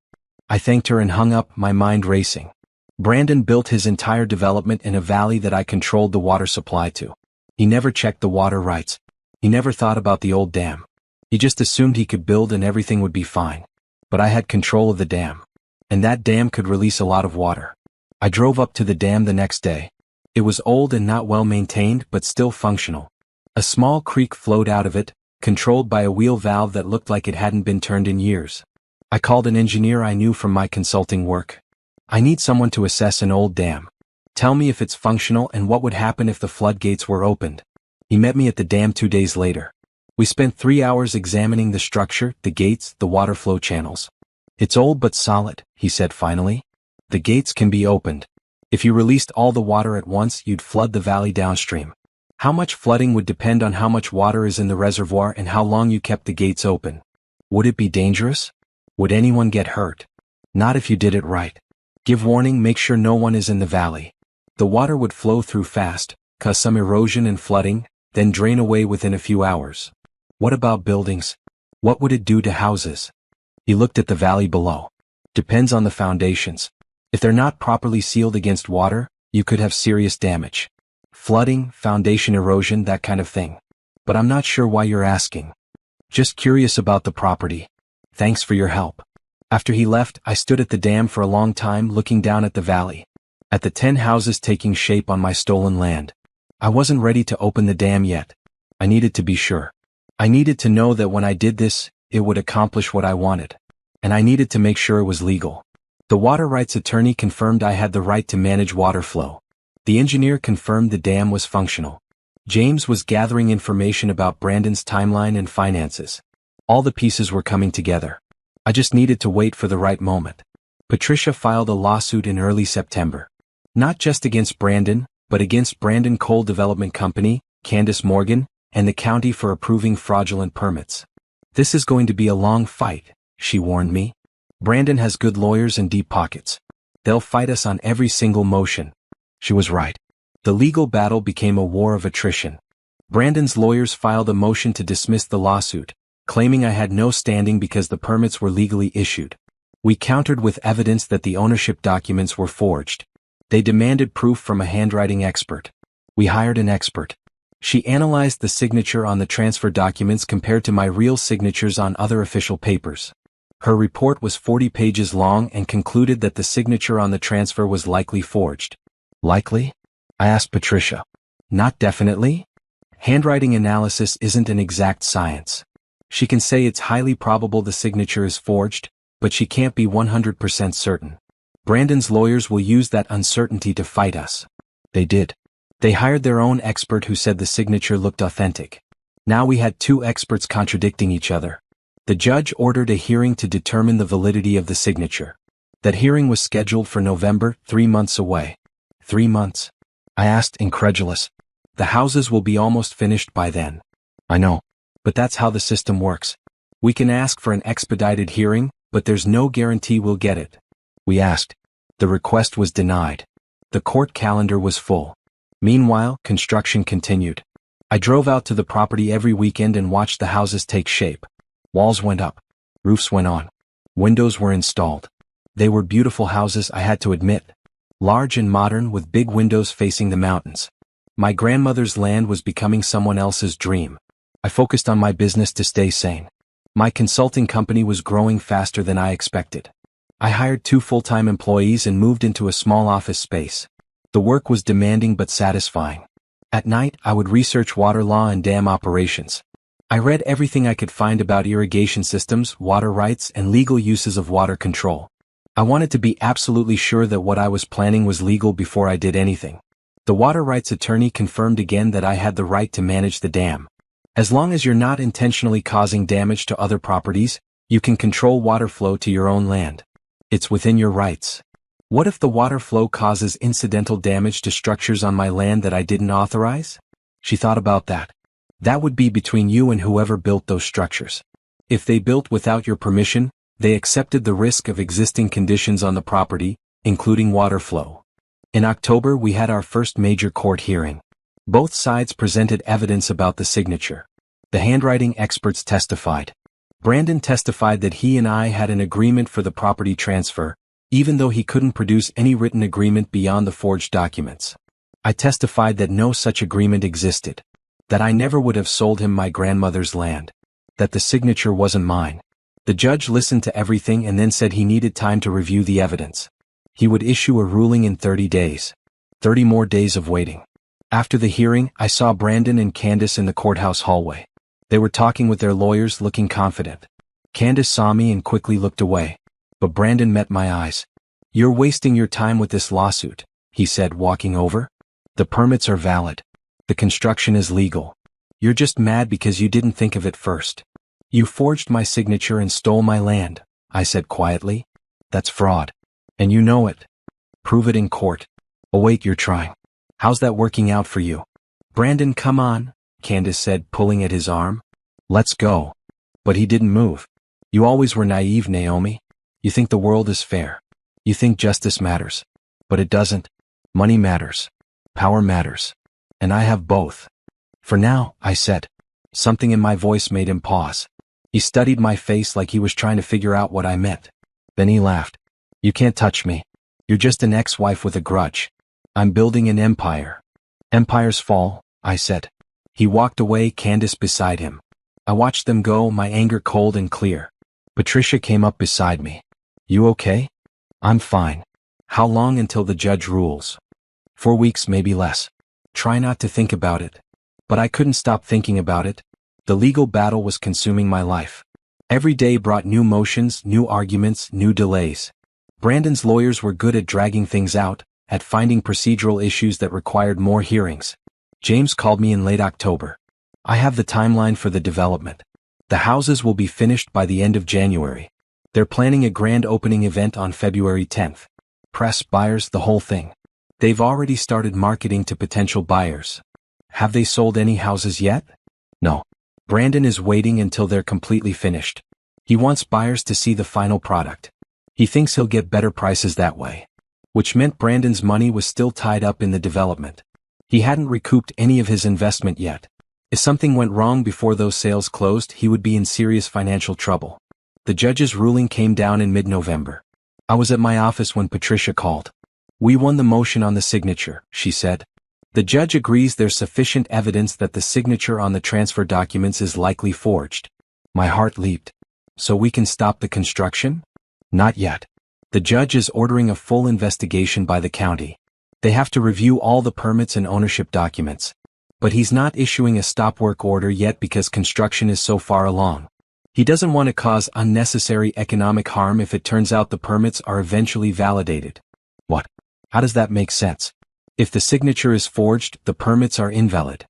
I thanked her and hung up, my mind racing. Brandon built his entire development in a valley that I controlled the water supply to. He never checked the water rights. He never thought about the old dam. He just assumed he could build and everything would be fine. But I had control of the dam. And that dam could release a lot of water. I drove up to the dam the next day. It was old and not well maintained, but still functional. A small creek flowed out of it, controlled by a wheel valve that looked like it hadn't been turned in years. I called an engineer I knew from my consulting work. I need someone to assess an old dam. Tell me if it's functional and what would happen if the floodgates were opened. He met me at the dam 2 days later. We spent 3 hours examining the structure, the gates, the water flow channels. It's old but solid, he said finally. The gates can be opened. If you released all the water at once, you'd flood the valley downstream. How much flooding would depend on how much water is in the reservoir and how long you kept the gates open. Would it be dangerous? Would anyone get hurt? Not if you did it right. Give warning, make sure no one is in the valley. The water would flow through fast, cause some erosion and flooding, then drain away within a few hours. What about buildings? What would it do to houses? He looked at the valley below. Depends on the foundations. If they're not properly sealed against water, you could have serious damage. Flooding, foundation erosion, that kind of thing. But I'm not sure why you're asking. Just curious about the property. Thanks for your help. After he left, I stood at the dam for a long time looking down at the valley. At the 10 houses taking shape on my stolen land. I wasn't ready to open the dam yet. I needed to be sure. I needed to know that when I did this, it would accomplish what I wanted. And I needed to make sure it was legal. The water rights attorney confirmed I had the right to manage water flow. The engineer confirmed the dam was functional. James was gathering information about Brandon's timeline and finances. All the pieces were coming together. I just needed to wait for the right moment. Patricia filed a lawsuit in early September. Not just against Brandon, but against Brandon Coal Development Company, Candace Morgan, and the county for approving fraudulent permits. This is going to be a long fight, she warned me. Brandon has good lawyers and deep pockets. They'll fight us on every single motion. She was right. The legal battle became a war of attrition. Brandon's lawyers filed a motion to dismiss the lawsuit, claiming I had no standing because the permits were legally issued. We countered with evidence that the ownership documents were forged. They demanded proof from a handwriting expert. We hired an expert. She analyzed the signature on the transfer documents compared to my real signatures on other official papers. Her report was 40 pages long and concluded that the signature on the transfer was likely forged. Likely? I asked Patricia. Not definitely? Handwriting analysis isn't an exact science. She can say it's highly probable the signature is forged, but she can't be 100% certain. Brandon's lawyers will use that uncertainty to fight us. They did. They hired their own expert who said the signature looked authentic. Now we had 2 experts contradicting each other. The judge ordered a hearing to determine the validity of the signature. That hearing was scheduled for November, 3 months away. 3 months? I asked, incredulous. The houses will be almost finished by then. I know. But that's how the system works. We can ask for an expedited hearing, but there's no guarantee we'll get it. We asked. The request was denied. The court calendar was full. Meanwhile, construction continued. I drove out to the property every weekend and watched the houses take shape. Walls went up. Roofs went on. Windows were installed. They were beautiful houses, I had to admit. Large and modern with big windows facing the mountains. My grandmother's land was becoming someone else's dream. I focused on my business to stay sane. My consulting company was growing faster than I expected. I hired 2 full-time employees and moved into a small office space. The work was demanding but satisfying. At night, I would research water law and dam operations. I read everything I could find about irrigation systems, water rights, and legal uses of water control. I wanted to be absolutely sure that what I was planning was legal before I did anything. The water rights attorney confirmed again that I had the right to manage the dam. As long as you're not intentionally causing damage to other properties, you can control water flow to your own land. It's within your rights. What if the water flow causes incidental damage to structures on my land that I didn't authorize? She thought about that. That would be between you and whoever built those structures. If they built without your permission, they accepted the risk of existing conditions on the property, including water flow. In October, we had our first major court hearing. Both sides presented evidence about the signature. The handwriting experts testified. Brandon testified that he and I had an agreement for the property transfer, even though he couldn't produce any written agreement beyond the forged documents. I testified that no such agreement existed. That I never would have sold him my grandmother's land. That the signature wasn't mine. The judge listened to everything and then said he needed time to review the evidence. He would issue a ruling in 30 days. 30 more days of waiting. After the hearing, I saw Brandon and Candace in the courthouse hallway. They were talking with their lawyers, looking confident. Candace saw me and quickly looked away. But Brandon met my eyes. "You're wasting your time with this lawsuit," he said, walking over. "The permits are valid. The construction is legal. You're just mad because you didn't think of it first. You forged my signature and stole my land," I said quietly. "That's fraud. And you know it. Prove it in court." "Oh wait, you're trying. How's that working out for you?" "Brandon, come on," Candace said, pulling at his arm. "Let's go." But he didn't move. You always were naive, Naomi. You think the world is fair. You think justice matters. But it doesn't. Money matters. Power matters. And I have both. For now, I said. Something in my voice made him pause. He studied my face like he was trying to figure out what I meant. Then he laughed. You can't touch me. You're just an ex-wife with a grudge. I'm building an empire. Empires fall, I said. He walked away, Candace beside him. I watched them go, my anger cold and clear. Patricia came up beside me. You okay? I'm fine. How long until the judge rules? 4 weeks, maybe less. Try not to think about it. But I couldn't stop thinking about it. The legal battle was consuming my life. Every day brought new motions, new arguments, new delays. Brandon's lawyers were good at dragging things out, at finding procedural issues that required more hearings. James called me in late October. I have the timeline for the development. The houses will be finished by the end of January. They're planning a grand opening event on February 10th. Press, buyers, the whole thing. They've already started marketing to potential buyers. Have they sold any houses yet? No. Brandon is waiting until they're completely finished. He wants buyers to see the final product. He thinks he'll get better prices that way. Which meant Brandon's money was still tied up in the development. He hadn't recouped any of his investment yet. If something went wrong before those sales closed, he would be in serious financial trouble. The judge's ruling came down in mid-November. I was at my office when Patricia called. We won the motion on the signature, she said. The judge agrees there's sufficient evidence that the signature on the transfer documents is likely forged. My heart leaped. So we can stop the construction? Not yet. The judge is ordering a full investigation by the county. They have to review all the permits and ownership documents. But he's not issuing a stop work order yet because construction is so far along. He doesn't want to cause unnecessary economic harm if it turns out the permits are eventually validated. What? How does that make sense? If the signature is forged, the permits are invalid.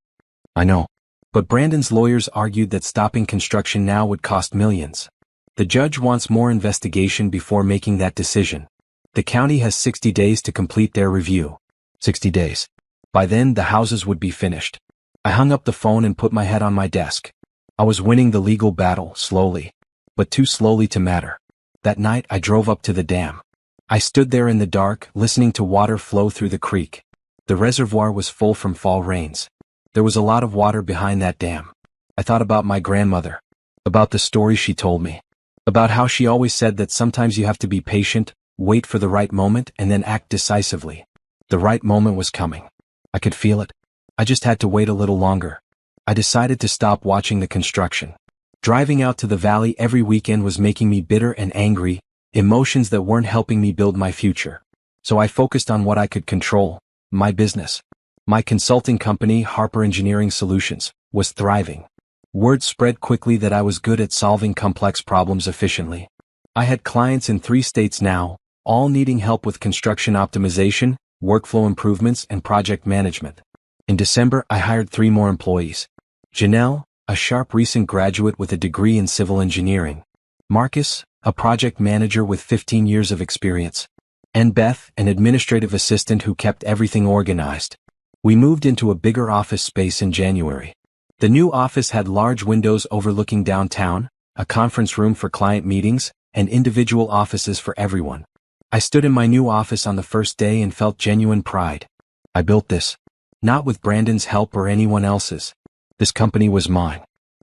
I know. But Brandon's lawyers argued that stopping construction now would cost millions. The judge wants more investigation before making that decision. The county has 60 days to complete their review. 60 days. By then, the houses would be finished. I hung up the phone and put my head on my desk. I was winning the legal battle, slowly. But too slowly to matter. That night, I drove up to the dam. I stood there in the dark, listening to water flow through the creek. The reservoir was full from fall rains. There was a lot of water behind that dam. I thought about my grandmother. About the story she told me. About how she always said that sometimes you have to be patient, wait for the right moment, and then act decisively. The right moment was coming. I could feel it. I just had to wait a little longer. I decided to stop watching the construction. Driving out to the valley every weekend was making me bitter and angry, emotions that weren't helping me build my future. So I focused on what I could control, my business. My consulting company, Harper Engineering Solutions, was thriving. Word spread quickly that I was good at solving complex problems efficiently. I had clients in 3 states now, all needing help with construction optimization, workflow improvements, and project management. In December, I hired 3 more employees. Janelle, a sharp recent graduate with a degree in civil engineering. Marcus, a project manager with 15 years of experience. And Beth, an administrative assistant who kept everything organized. We moved into a bigger office space in January. The new office had large windows overlooking downtown, a conference room for client meetings, and individual offices for everyone. I stood in my new office on the first day and felt genuine pride. I built this. Not with Brandon's help or anyone else's. This company was mine.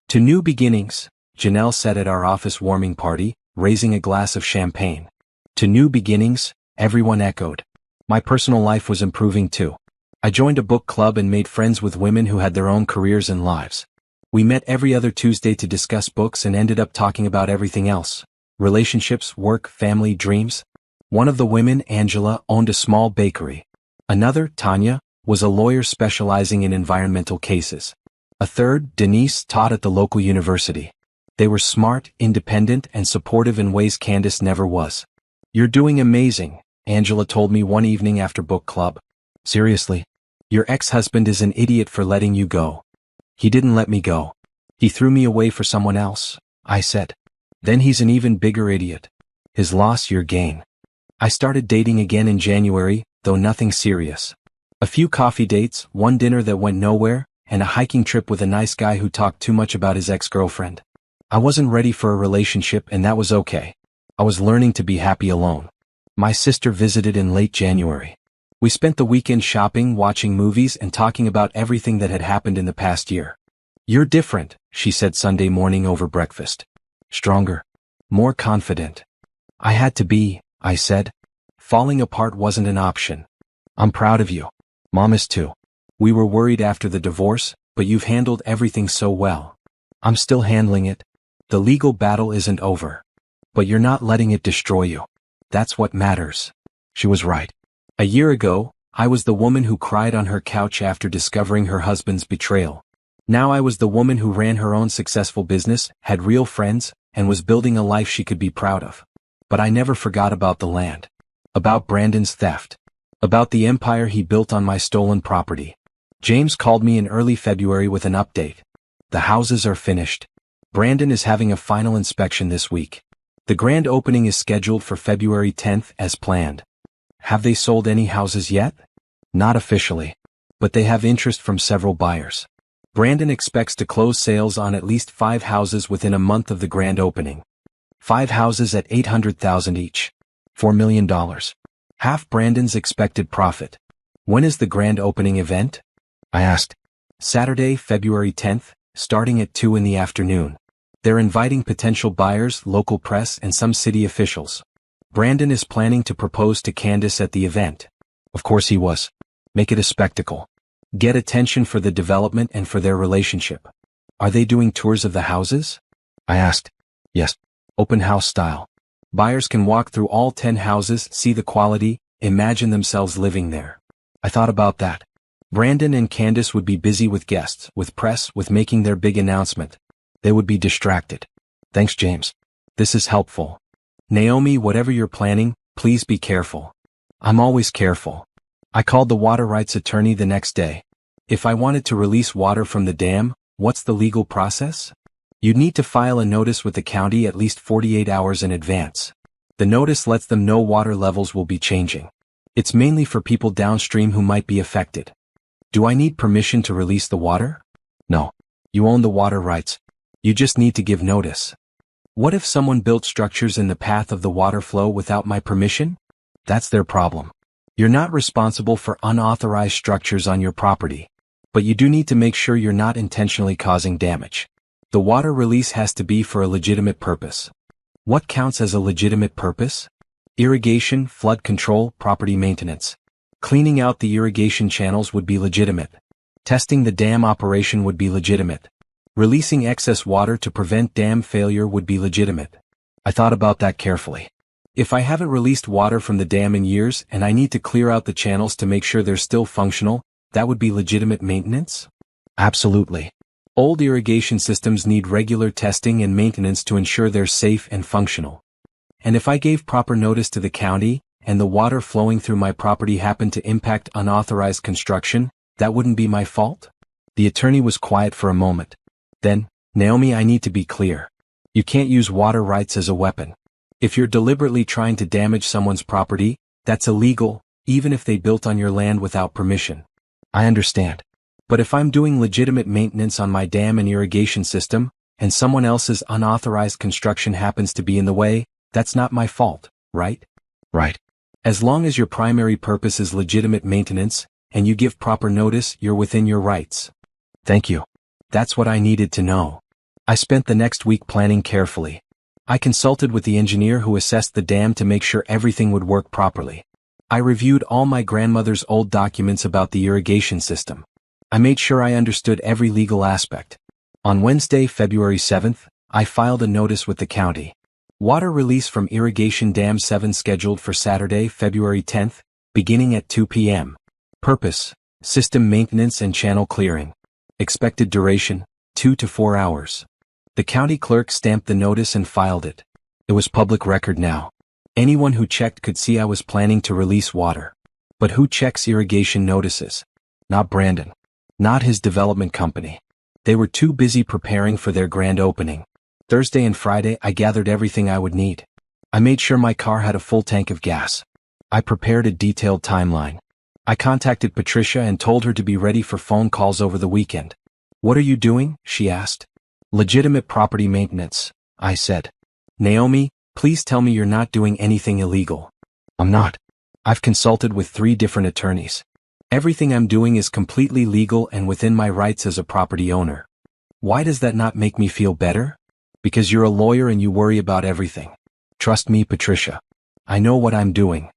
To new beginnings, Janelle said at our office warming party, raising a glass of champagne. To new beginnings, everyone echoed. My personal life was improving too. I joined a book club and made friends with women who had their own careers and lives. We met every other Tuesday to discuss books and ended up talking about everything else. Relationships, work, family, dreams. One of the women, Angela, owned a small bakery. Another, Tanya, was a lawyer specializing in environmental cases. A third, Denise, taught at the local university. They were smart, independent, and supportive in ways Candace never was. You're doing amazing, Angela told me one evening after book club. Seriously? Your ex-husband is an idiot for letting you go. He didn't let me go. He threw me away for someone else, I said. Then he's an even bigger idiot. His loss, your gain. I started dating again in January, though nothing serious. A few coffee dates, one dinner that went nowhere, and a hiking trip with a nice guy who talked too much about his ex-girlfriend. I wasn't ready for a relationship and that was okay. I was learning to be happy alone. My sister visited in late January. We spent the weekend shopping, watching movies, and talking about everything that had happened in the past year. "You're different," she said Sunday morning over breakfast. "Stronger. More confident." "I had to be," I said. "Falling apart wasn't an option." "I'm proud of you. Mom is too. We were worried after the divorce, but you've handled everything so well." "I'm still handling it. The legal battle isn't over. But you're not letting it destroy you. That's what matters." She was right. A year ago, I was the woman who cried on her couch after discovering her husband's betrayal. Now I was the woman who ran her own successful business, had real friends, and was building a life she could be proud of. But I never forgot about the land. About Brandon's theft. About the empire he built on my stolen property. James called me in early February with an update. "The houses are finished. Brandon is having a final inspection this week. The grand opening is scheduled for February 10th as planned." "Have they sold any houses yet?" "Not officially. But they have interest from several buyers. Brandon expects to close sales on at least 5 houses within a month of the grand opening. 5 houses at $800,000 each. $4 million. Half Brandon's expected profit." "When is the grand opening event?" I asked. "Saturday, February 10th, starting at 2 in the afternoon. They're inviting potential buyers, local press, and some city officials. Brandon is planning to propose to Candace at the event." Of course he was. Make it a spectacle. Get attention for the development and for their relationship. "Are they doing tours of the houses?" I asked. "Yes. Open house style. Buyers can walk through all 10 houses, see the quality, imagine themselves living there." I thought about that. Brandon and Candace would be busy with guests, with press, with making their big announcement. They would be distracted. "Thanks, James. This is helpful. Naomi, whatever you're planning, please be careful." "I'm always careful." I called the water rights attorney the next day. "If I wanted to release water from the dam, what's the legal process?" "You'd need to file a notice with the county at least 48 hours in advance. The notice lets them know water levels will be changing. It's mainly for people downstream who might be affected." "Do I need permission to release the water?" "No. You own the water rights. You just need to give notice." "What if someone built structures in the path of the water flow without my permission?" "That's their problem. You're not responsible for unauthorized structures on your property. But you do need to make sure you're not intentionally causing damage. The water release has to be for a legitimate purpose." "What counts as a legitimate purpose?" "Irrigation, flood control, property maintenance. Cleaning out the irrigation channels would be legitimate. Testing the dam operation would be legitimate. Releasing excess water to prevent dam failure would be legitimate." I thought about that carefully. If I haven't released water from the dam in years and I need to clear out the channels to make sure they're still functional, that would be legitimate maintenance? Absolutely. Old irrigation systems need regular testing and maintenance to ensure they're safe and functional. And if I gave proper notice to the county, and the water flowing through my property happened to impact unauthorized construction, that wouldn't be my fault? The attorney was quiet for a moment. Then, "Naomi, I need to be clear. You can't use water rights as a weapon. If you're deliberately trying to damage someone's property, that's illegal, even if they built on your land without permission." "I understand. But if I'm doing legitimate maintenance on my dam and irrigation system, and someone else's unauthorized construction happens to be in the way, that's not my fault, right?" "Right. As long as your primary purpose is legitimate maintenance, and you give proper notice, you're within your rights." "Thank you. That's what I needed to know." I spent the next week planning carefully. I consulted with the engineer who assessed the dam to make sure everything would work properly. I reviewed all my grandmother's old documents about the irrigation system. I made sure I understood every legal aspect. On Wednesday, February 7th, I filed a notice with the county. Water release from irrigation dam 7 scheduled for Saturday, February 10th, beginning at 2 p.m. Purpose: system maintenance and channel clearing. Expected duration: 2 to 4 hours. The county clerk stamped the notice and filed it. It was public record now. Anyone who checked could see I was planning to release water. But who checks irrigation notices? Not Brandon. Not his development company. They were too busy preparing for their grand opening. Thursday and Friday I gathered everything I would need. I made sure my car had a full tank of gas. I prepared a detailed timeline. I contacted Patricia and told her to be ready for phone calls over the weekend. "What are you doing?" she asked. Legitimate property maintenance, I said. Naomi, please tell me you're not doing anything illegal. I'm not. I've consulted with 3 different attorneys. Everything I'm doing is completely legal and within my rights as a property owner. Why does that not make me feel better? Because you're a lawyer and you worry about everything. Trust me, Patricia. I know what I'm doing.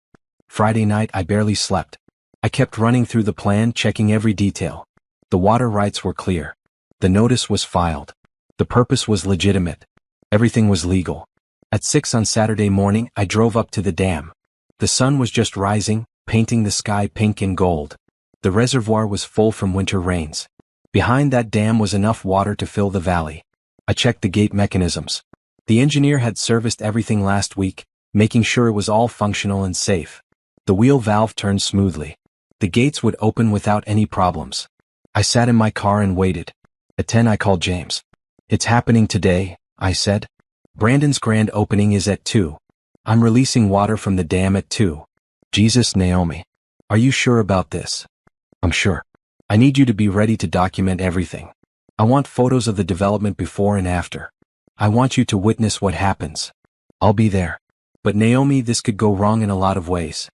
Friday night I barely slept. I kept running through the plan, checking every detail. The water rights were clear. The notice was filed. The purpose was legitimate. Everything was legal. At 6 on Saturday morning, I drove up to the dam. The sun was just rising, painting the sky pink and gold. The reservoir was full from winter rains. Behind that dam was enough water to fill the valley. I checked the gate mechanisms. The engineer had serviced everything last week, making sure it was all functional and safe. The wheel valve turned smoothly. The gates would open without any problems. I sat in my car and waited. At 10 I called James. It's happening today, I said. Brandon's grand opening is at 2. I'm releasing water from the dam at 2. Jesus, Naomi. Are you sure about this? I'm sure. I need you to be ready to document everything. I want photos of the development before and after. I want you to witness what happens. I'll be there. But Naomi, this could go wrong in a lot of ways.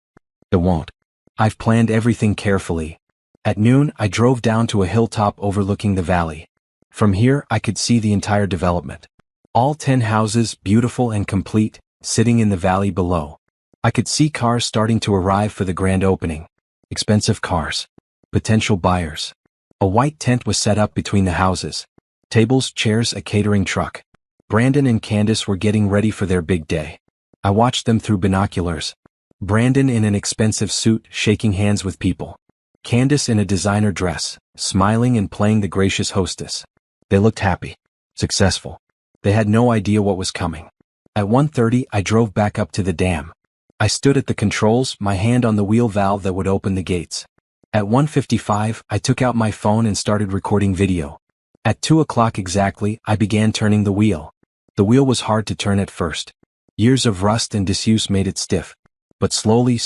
It won't. I've planned everything carefully. At noon, I drove down to a hilltop overlooking the valley. From here, I could see the entire development. All 10 houses, beautiful and complete, sitting in the valley below. I could see cars starting to arrive for the grand opening. Expensive cars. Potential buyers. A white tent was set up between the houses. Tables, chairs, a catering truck. Brandon and Candace were getting ready for their big day. I watched them through binoculars. Brandon in an expensive suit, shaking hands with people. Candace in a designer dress, smiling and playing the gracious hostess. They looked happy. Successful. They had no idea what was coming. At 1:30, I drove back up to the dam. I stood at the controls, my hand on the wheel valve that would open the gates. At 1:55, I took out my phone and started recording video. At 2 o'clock exactly, I began turning the wheel. The wheel was hard to turn at first. Years of rust and disuse made it stiff. But slowly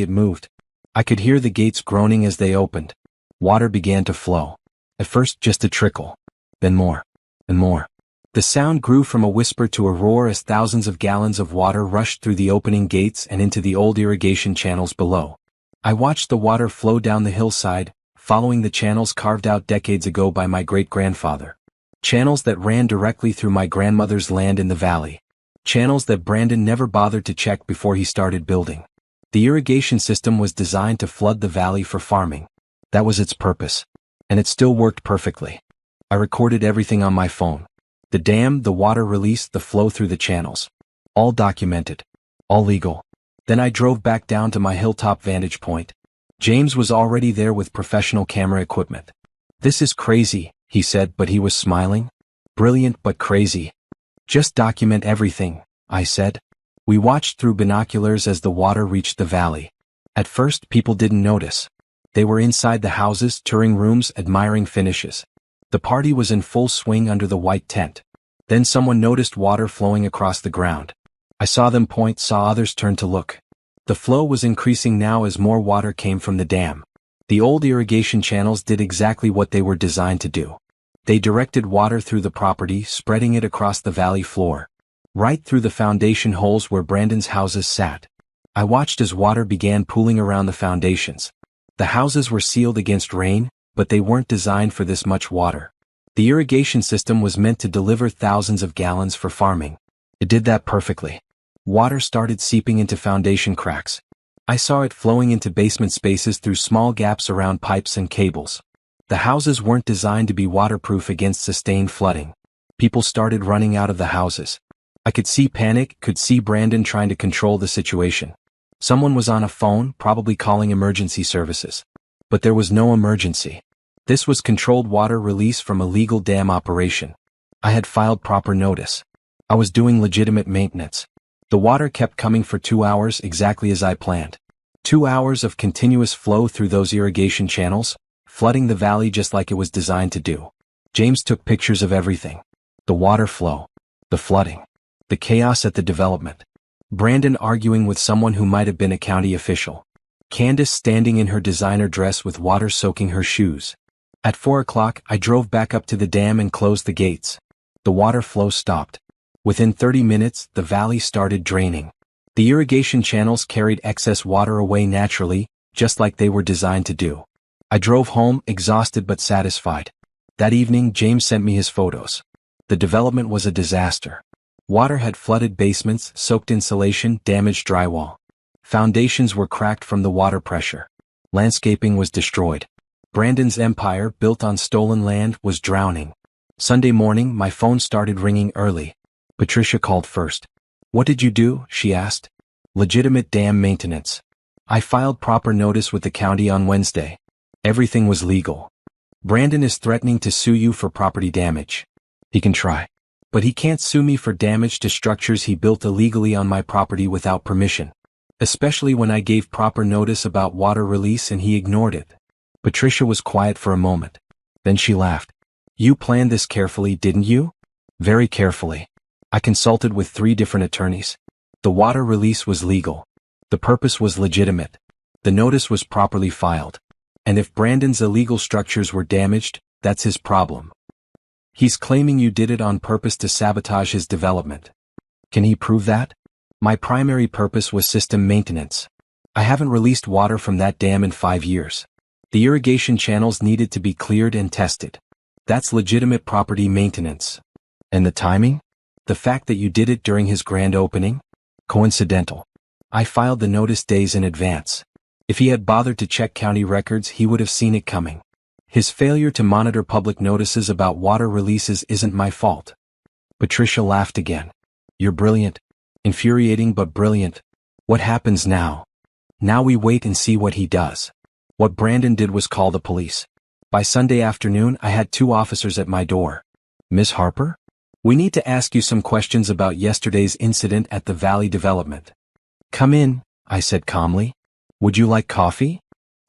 it moved. I could hear the gates groaning as they opened. Water began to flow. At first just a trickle. Then more. And more. The sound grew from a whisper to a roar as thousands of gallons of water rushed through the opening gates and into the old irrigation channels below. I watched the water flow down the hillside, following the channels carved out decades ago by my great-grandfather. Channels that ran directly through my grandmother's land in the valley. Channels that Brandon never bothered to check before he started building. The irrigation system was designed to flood the valley for farming. That was its purpose. And it still worked perfectly. I recorded everything on my phone. The dam, the water release, the flow through the channels. All documented. All legal. Then I drove back down to my hilltop vantage point. James was already there with professional camera equipment. This is crazy, he said, but he was smiling. Brilliant but crazy. Just document everything, I said. We watched through binoculars as the water reached the valley. At first, people didn't notice. They were inside the houses, touring rooms, admiring finishes. The party was in full swing under the white tent. Then someone noticed water flowing across the ground. I saw them point, saw others turn to look. The flow was increasing now as more water came from the dam. The old irrigation channels did exactly what they were designed to do. They directed water through the property, spreading it across the valley floor. Right through the foundation holes where Brandon's houses sat. I watched as water began pooling around the foundations. The houses were sealed against rain, but they weren't designed for this much water. The irrigation system was meant to deliver thousands of gallons for farming. It did that perfectly. Water started seeping into foundation cracks. I saw it flowing into basement spaces through small gaps around pipes and cables. The houses weren't designed to be waterproof against sustained flooding. People started running out of the houses. I could see panic, could see Brandon trying to control the situation. Someone was on a phone, probably calling emergency services. But there was no emergency. This was controlled water release from a legal dam operation. I had filed proper notice. I was doing legitimate maintenance. The water kept coming for 2 hours exactly as I planned. 2 hours of continuous flow through those irrigation channels, flooding the valley just like it was designed to do. James took pictures of everything. The water flow. The flooding. The chaos at the development. Brandon arguing with someone who might have been a county official. Candace standing in her designer dress with water soaking her shoes. At 4 o'clock, I drove back up to the dam and closed the gates. The water flow stopped. Within 30 minutes, the valley started draining. The irrigation channels carried excess water away naturally, just like they were designed to do. I drove home, exhausted but satisfied. That evening, James sent me his photos. The development was a disaster. Water had flooded basements, soaked insulation, damaged drywall. Foundations were cracked from the water pressure. Landscaping was destroyed. Brandon's empire, built on stolen land, was drowning. Sunday morning, my phone started ringing early. Patricia called first. "What did you do?" she asked. "Legitimate dam maintenance. I filed proper notice with the county on Wednesday. Everything was legal. Brandon is threatening to sue you for property damage. He can try. But he can't sue me for damage to structures he built illegally on my property without permission. Especially when I gave proper notice about water release and he ignored it." Patricia was quiet for a moment. Then she laughed. "You planned this carefully, didn't you?" "Very carefully. I consulted with 3 different attorneys. The water release was legal. The purpose was legitimate. The notice was properly filed. And if Brandon's illegal structures were damaged, that's his problem. He's claiming you did it on purpose to sabotage his development. Can he prove that? My primary purpose was system maintenance. I haven't released water from that dam in 5 years. The irrigation channels needed to be cleared and tested. That's legitimate property maintenance. And the timing? The fact that you did it during his grand opening? Coincidental. I filed the notice days in advance. If he had bothered to check county records, he would have seen it coming. His failure to monitor public notices about water releases isn't my fault." Patricia laughed again. "You're brilliant. Infuriating but brilliant. What happens now?" "Now we wait and see what he does." What Brandon did was call the police. By Sunday afternoon, I had 2 officers at my door. "Miss Harper? We need to ask you some questions about yesterday's incident at the Valley Development." "Come in," I said calmly. "Would you like coffee?"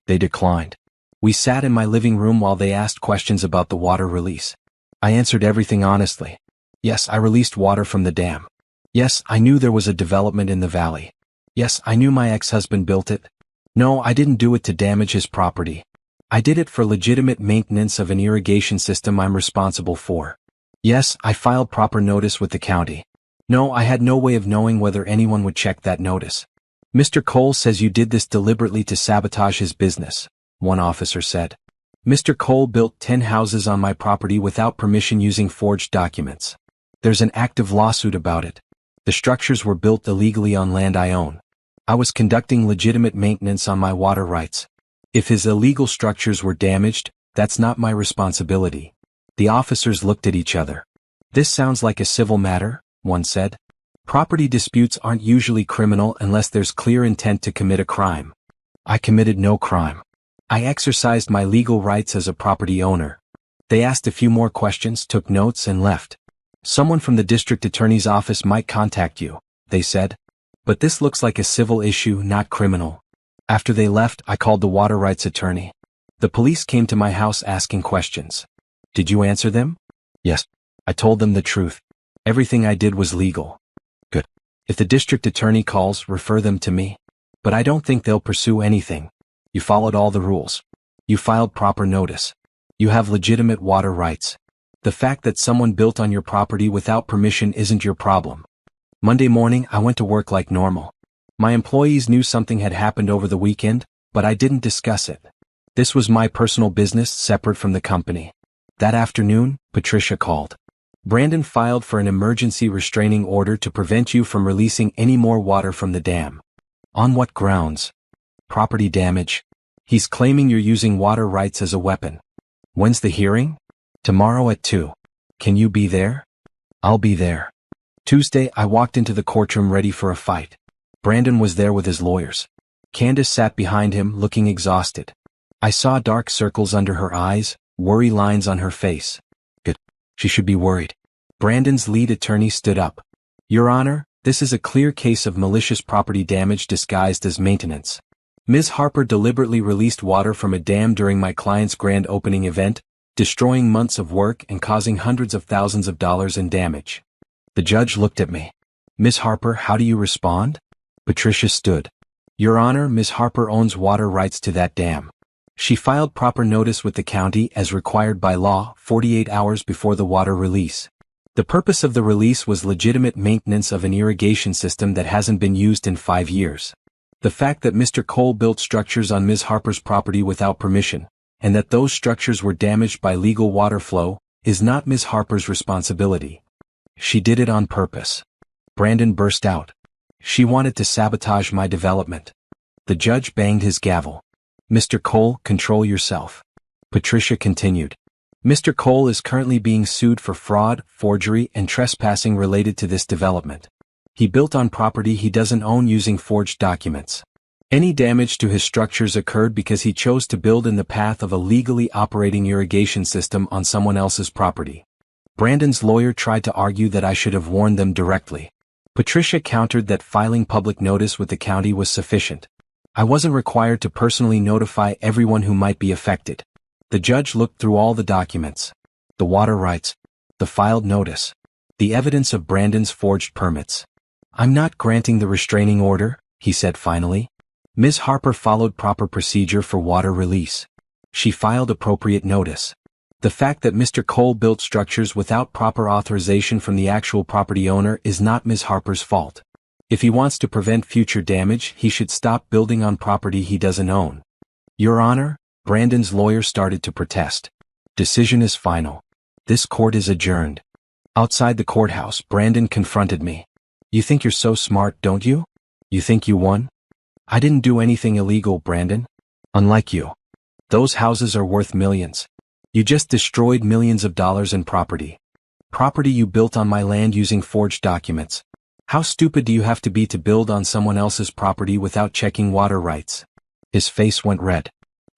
They declined. We sat in my living room while they asked questions about the water release. I answered everything honestly. Yes, I released water from the dam. Yes, I knew there was a development in the valley. Yes, I knew my ex-husband built it. No, I didn't do it to damage his property. I did it for legitimate maintenance of an irrigation system I'm responsible for. Yes, I filed proper notice with the county. No, I had no way of knowing whether anyone would check that notice. "Mr. Cole says you did this deliberately to sabotage his business," one officer said. "Mr. Cole built 10 houses on my property without permission using forged documents. There's an active lawsuit about it. The structures were built illegally on land I own. I was conducting legitimate maintenance on my water rights. If his illegal structures were damaged, that's not my responsibility." The officers looked at each other. "This sounds like a civil matter," one said. "Property disputes aren't usually criminal unless there's clear intent to commit a crime. I committed no crime. I exercised my legal rights as a property owner." They asked a few more questions, took notes, and left. "Someone from the district attorney's office might contact you," they said. "But this looks like a civil issue, not criminal." After they left, I called the water rights attorney. "The police came to my house asking questions. Did you answer them?" "Yes. I told them the truth. Everything I did was legal." "Good. If the district attorney calls, refer them to me. But I don't think they'll pursue anything. You followed all the rules. You filed proper notice. You have legitimate water rights. The fact that someone built on your property without permission isn't your problem." Monday morning, I went to work like normal. My employees knew something had happened over the weekend, but I didn't discuss it. This was my personal business, separate from the company. That afternoon, Patricia called. "Brandon filed for an emergency restraining order to prevent you from releasing any more water from the dam." "On what grounds?" "Property damage. He's claiming you're using water rights as a weapon." "When's the hearing?" "Tomorrow at 2. Can you be there?" "I'll be there." Tuesday, I walked into the courtroom ready for a fight. Brandon was there with his lawyers. Candace sat behind him, looking exhausted. I saw dark circles under her eyes, worry lines on her face. Good. She should be worried. Brandon's lead attorney stood up. "Your Honor, this is a clear case of malicious property damage disguised as maintenance. Ms. Harper deliberately released water from a dam during my client's grand opening event, destroying months of work and causing hundreds of thousands of dollars in damage." The judge looked at me. "Ms. Harper, how do you respond?" Patricia stood. "Your Honor, Ms. Harper owns water rights to that dam. She filed proper notice with the county as required by law 48 hours before the water release. The purpose of the release was legitimate maintenance of an irrigation system that hasn't been used in 5 years. The fact that Mr. Cole built structures on Ms. Harper's property without permission, and that those structures were damaged by illegal water flow, is not Ms. Harper's responsibility. She did it on purpose. Brandon burst out. She wanted to sabotage my development. The judge banged his gavel. Mr. Cole, control yourself. Patricia continued. Mr. Cole is currently being sued for fraud, forgery, and trespassing related to this development. He built on property he doesn't own using forged documents. Any damage to his structures occurred because he chose to build in the path of a legally operating irrigation system on someone else's property. Brandon's lawyer tried to argue that I should have warned them directly. Patricia countered that filing public notice with the county was sufficient. I wasn't required to personally notify everyone who might be affected. The judge looked through all the documents. The water rights, the filed notice, the evidence of Brandon's forged permits. I'm not granting the restraining order, he said finally. Ms. Harper followed proper procedure for water release. She filed appropriate notice. The fact that Mr. Cole built structures without proper authorization from the actual property owner is not Ms. Harper's fault. If he wants to prevent future damage, he should stop building on property he doesn't own. Your Honor, Brandon's lawyer started to protest. Decision is final. This court is adjourned. Outside the courthouse, Brandon confronted me. You think you're so smart, don't you? You think you won? I didn't do anything illegal, Brandon. Unlike you. Those houses are worth millions. You just destroyed millions of dollars in property. Property you built on my land using forged documents. How stupid do you have to be to build on someone else's property without checking water rights? His face went red.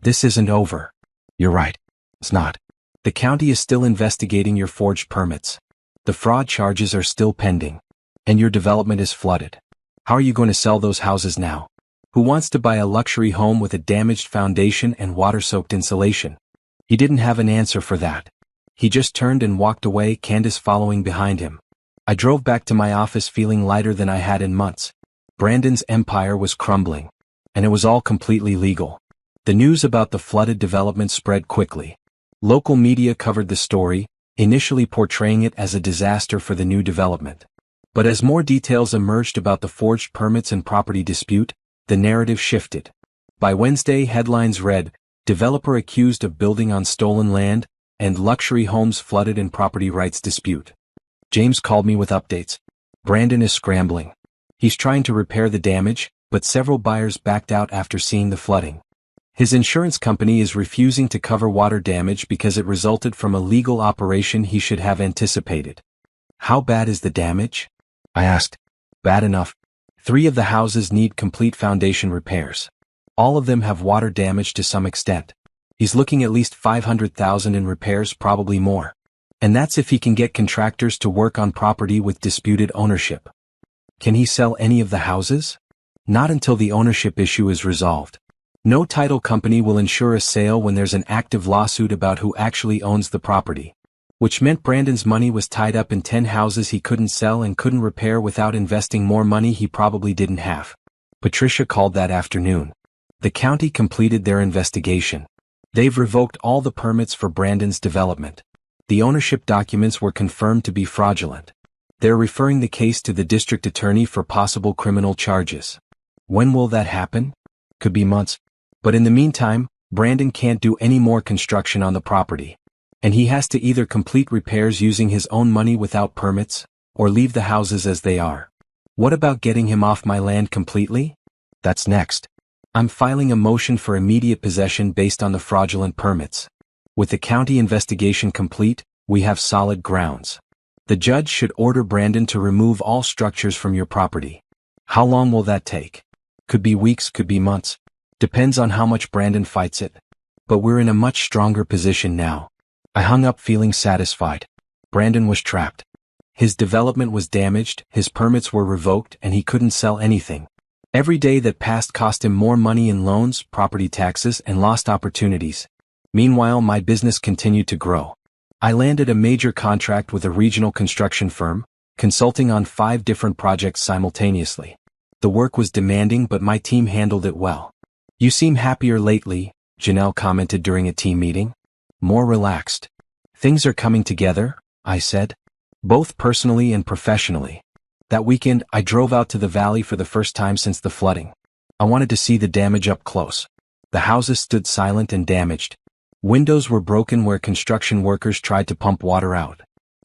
This isn't over. You're right. It's not. The county is still investigating your forged permits. The fraud charges are still pending. And your development is flooded. How are you going to sell those houses now? Who wants to buy a luxury home with a damaged foundation and water-soaked insulation? He didn't have an answer for that. He just turned and walked away, Candace following behind him. I drove back to my office feeling lighter than I had in months. Brandon's empire was crumbling. And it was all completely legal. The news about the flooded development spread quickly. Local media covered the story, initially portraying it as a disaster for the new development. But as more details emerged about the forged permits and property dispute, the narrative shifted. By Wednesday, headlines read, "Developer accused of building on stolen land," and "Luxury homes flooded in property rights dispute." James called me with updates. Brandon is scrambling. He's trying to repair the damage, but several buyers backed out after seeing the flooding. His insurance company is refusing to cover water damage because it resulted from a legal operation he should have anticipated. How bad is the damage? I asked. Bad enough. 3 of the houses need complete foundation repairs. All of them have water damage to some extent. He's looking at least $500,000 in repairs, probably more. And that's if he can get contractors to work on property with disputed ownership. Can he sell any of the houses? Not until the ownership issue is resolved. No title company will ensure a sale when there's an active lawsuit about who actually owns the property. Which meant Brandon's money was tied up in 10 houses he couldn't sell and couldn't repair without investing more money he probably didn't have. Patricia called that afternoon. The county completed their investigation. They've revoked all the permits for Brandon's development. The ownership documents were confirmed to be fraudulent. They're referring the case to the district attorney for possible criminal charges. When will that happen? Could be months. But in the meantime, Brandon can't do any more construction on the property. And he has to either complete repairs using his own money without permits, or leave the houses as they are. What about getting him off my land completely? That's next. I'm filing a motion for immediate possession based on the fraudulent permits. With the county investigation complete, we have solid grounds. The judge should order Brandon to remove all structures from your property. How long will that take? Could be weeks, could be months. Depends on how much Brandon fights it. But we're in a much stronger position now. I hung up feeling satisfied. Brandon was trapped. His development was damaged, his permits were revoked, and he couldn't sell anything. Every day that passed cost him more money in loans, property taxes, and lost opportunities. Meanwhile, my business continued to grow. I landed a major contract with a regional construction firm, consulting on 5 different projects simultaneously. The work was demanding, but my team handled it well. You seem happier lately, Janelle commented during a team meeting. More relaxed. Things are coming together, I said. both personally and professionally. That weekend, I drove out to the valley for the first time since the flooding. I wanted to see the damage up close. The houses stood silent and damaged. Windows were broken where construction workers tried to pump water out.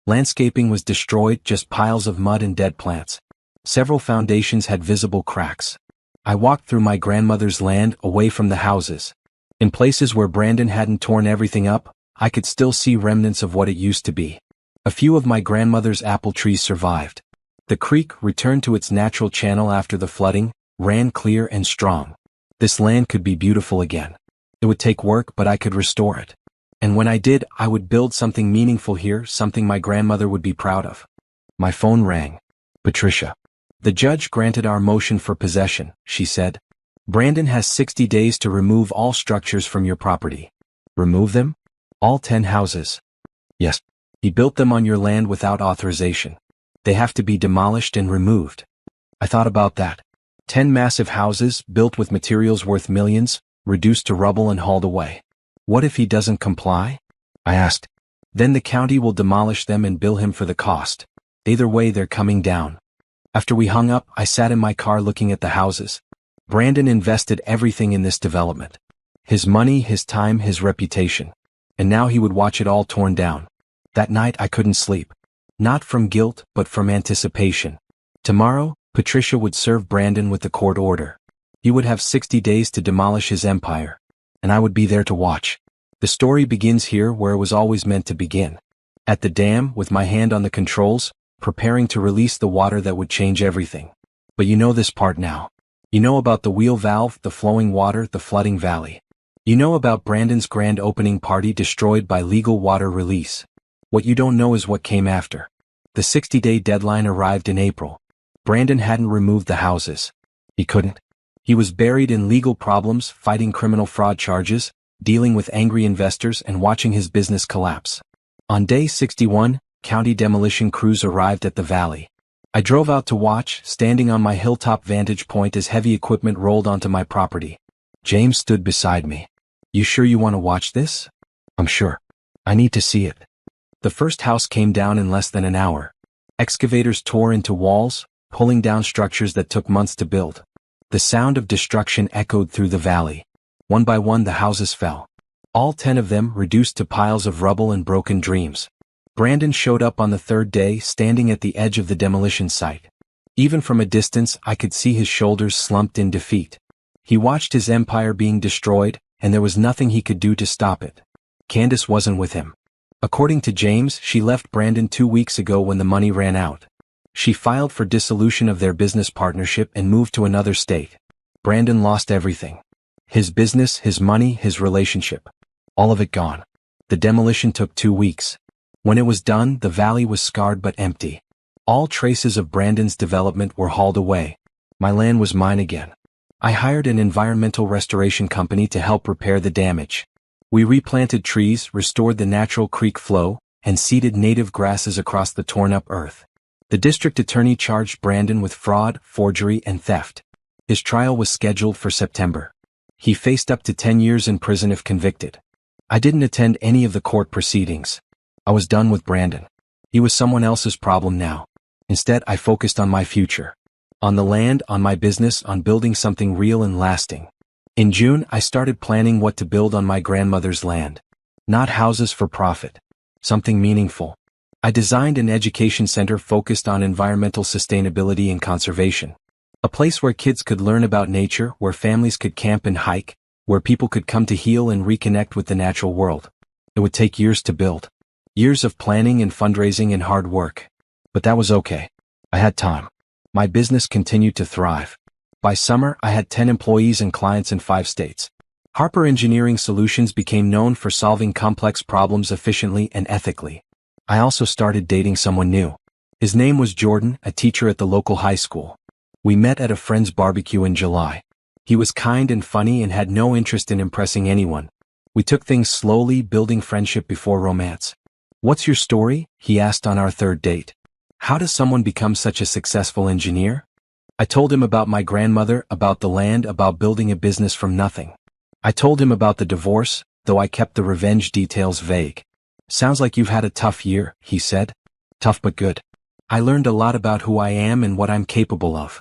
Landscaping was destroyed, just piles of mud and dead plants. Several foundations had visible cracks. I walked through my grandmother's land, away from the houses. In places where Brandon hadn't torn everything up, I could still see remnants of what it used to be. A few of my grandmother's apple trees survived. The creek, returned to its natural channel after the flooding, ran clear and strong. This land could be beautiful again. It would take work, but I could restore it. And when I did, I would build something meaningful here, something my grandmother would be proud of. My phone rang. Patricia. The judge granted our motion for possession, she said. Brandon has 60 days to remove all structures from your property. Remove them? All 10 houses. Yes. He built them on your land without authorization. They have to be demolished and removed. I thought about that. 10 massive houses, built with materials worth millions, reduced to rubble and hauled away. What if he doesn't comply? I asked. Then the county will demolish them and bill him for the cost. Either way, they're coming down. After we hung up, I sat in my car looking at the houses. Brandon invested everything in this development. His money, his time, his reputation. And now he would watch it all torn down. That night I couldn't sleep. Not from guilt, but from anticipation. Tomorrow, Patricia would serve Brandon with the court order. He would have 60 days to demolish his empire. And I would be there to watch. The story begins here where it was always meant to begin. At the dam, with my hand on the controls, preparing to release the water that would change everything. But you know this part now. You know about the wheel valve, the flowing water, the flooding valley. You know about Brandon's grand opening party destroyed by legal water release. What you don't know is what came after. The 60-day deadline arrived in April. Brandon hadn't removed the houses. He couldn't. He was buried in legal problems, fighting criminal fraud charges, dealing with angry investors, and watching his business collapse. On day 61, county demolition crews arrived at the valley. I drove out to watch, standing on my hilltop vantage point as heavy equipment rolled onto my property. James stood beside me. You sure you want to watch this? I'm sure. I need to see it. The first house came down in less than an hour. Excavators tore into walls, pulling down structures that took months to build. The sound of destruction echoed through the valley. One by one the houses fell. All 10 of them reduced to piles of rubble and broken dreams. Brandon showed up on the third day, standing at the edge of the demolition site. Even from a distance, I could see his shoulders slumped in defeat. He watched his empire being destroyed, and there was nothing he could do to stop it. Candace wasn't with him. According to James, she left Brandon 2 weeks ago when the money ran out. She filed for dissolution of their business partnership and moved to another state. Brandon lost everything. His business, his money, his relationship. All of it gone. The demolition took 2 weeks. When it was done, the valley was scarred but empty. All traces of Brandon's development were hauled away. My land was mine again. I hired an environmental restoration company to help repair the damage. We replanted trees, restored the natural creek flow, and seeded native grasses across the torn-up earth. The district attorney charged Brandon with fraud, forgery, and theft. His trial was scheduled for September. He faced up to 10 years in prison if convicted. I didn't attend any of the court proceedings. I was done with Brandon. He was someone else's problem now. Instead, I focused on my future. On the land, on my business, on building something real and lasting. In June, I started planning what to build on my grandmother's land. Not houses for profit. Something meaningful. I designed an education center focused on environmental sustainability and conservation. A place where kids could learn about nature, where families could camp and hike, where people could come to heal and reconnect with the natural world. It would take years to build. Years of planning and fundraising and hard work. But that was okay. I had time. My business continued to thrive. By summer, I had 10 employees and clients in 5 states. Harper Engineering Solutions became known for solving complex problems efficiently and ethically. I also started dating someone new. His name was Jordan, a teacher at the local high school. We met at a friend's barbecue in July. He was kind and funny and had no interest in impressing anyone. We took things slowly, building friendship before romance. What's your story? He asked on our third date. How does someone become such a successful engineer? I told him about my grandmother, about the land, about building a business from nothing. I told him about the divorce, though I kept the revenge details vague. Sounds like you've had a tough year, he said. Tough but good. I learned a lot about who I am and what I'm capable of.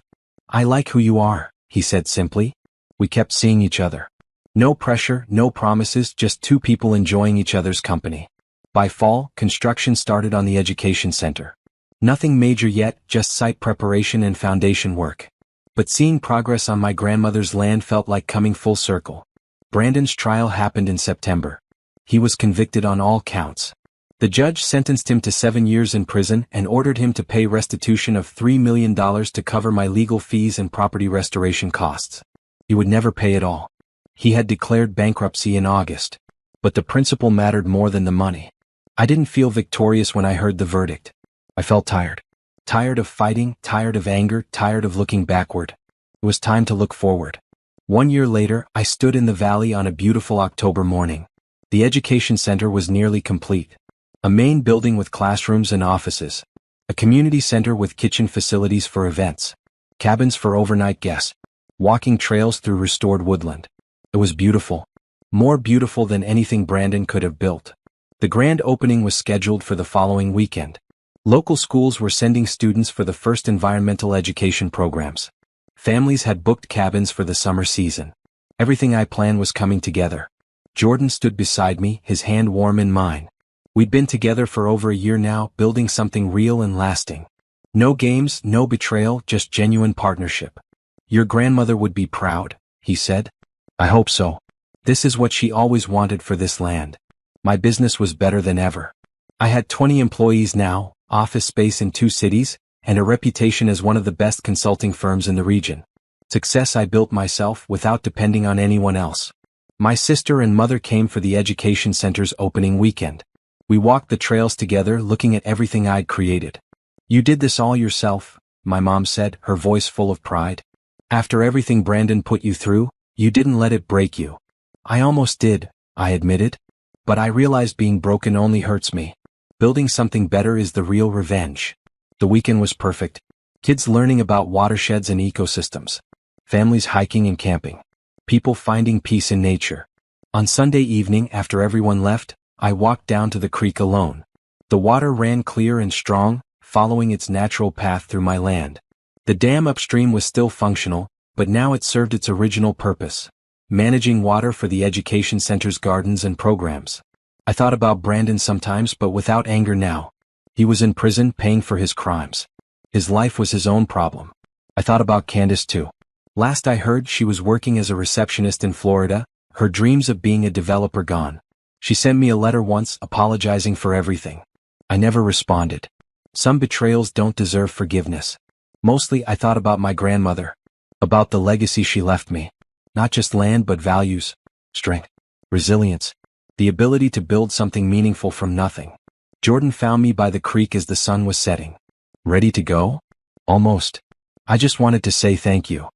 I like who you are, he said simply. We kept seeing each other. No pressure, no promises, just two people enjoying each other's company. By fall, construction started on the education center. Nothing major yet, just site preparation and foundation work. But seeing progress on my grandmother's land felt like coming full circle. Brandon's trial happened in September. He was convicted on all counts. The judge sentenced him to 7 years in prison and ordered him to pay restitution of $3 million to cover my legal fees and property restoration costs. He would never pay it all. He had declared bankruptcy in August. But the principle mattered more than the money. I didn't feel victorious when I heard the verdict. I felt tired. Tired of fighting, tired of anger, tired of looking backward. It was time to look forward. 1 year later, I stood in the valley on a beautiful October morning. The education center was nearly complete. A main building with classrooms and offices. A community center with kitchen facilities for events. Cabins for overnight guests. Walking trails through restored woodland. It was beautiful. More beautiful than anything Brandon could have built. The grand opening was scheduled for the following weekend. Local schools were sending students for the first environmental education programs. Families had booked cabins for the summer season. Everything I planned was coming together. Jordan stood beside me, his hand warm in mine. We'd been together for over a year now, building something real and lasting. No games, no betrayal, just genuine partnership. Your grandmother would be proud, he said. I hope so. This is what she always wanted for this land. My business was better than ever. I had 20 employees now, office space in 2 cities, and a reputation as one of the best consulting firms in the region. Success I built myself without depending on anyone else. My sister and mother came for the education center's opening weekend. We walked the trails together looking at everything I'd created. You did this all yourself, my mom said, her voice full of pride. After everything Brandon put you through, you didn't let it break you. I almost did, I admitted. But I realized being broken only hurts me. Building something better is the real revenge. The weekend was perfect. Kids learning about watersheds and ecosystems. Families hiking and camping. People finding peace in nature. On Sunday evening, after everyone left, I walked down to the creek alone. The water ran clear and strong, following its natural path through my land. The dam upstream was still functional, but now it served its original purpose. Managing water for the education center's gardens and programs. I thought about Brandon sometimes, but without anger now. He was in prison paying for his crimes. His life was his own problem. I thought about Candace too. Last I heard, she was working as a receptionist in Florida, her dreams of being a developer gone. She sent me a letter once, apologizing for everything. I never responded. Some betrayals don't deserve forgiveness. Mostly I thought about my grandmother. About the legacy she left me. Not just land but values, strength, resilience, the ability to build something meaningful from nothing. Jordan found me by the creek as the sun was setting. Ready to go? Almost. I just wanted to say thank you.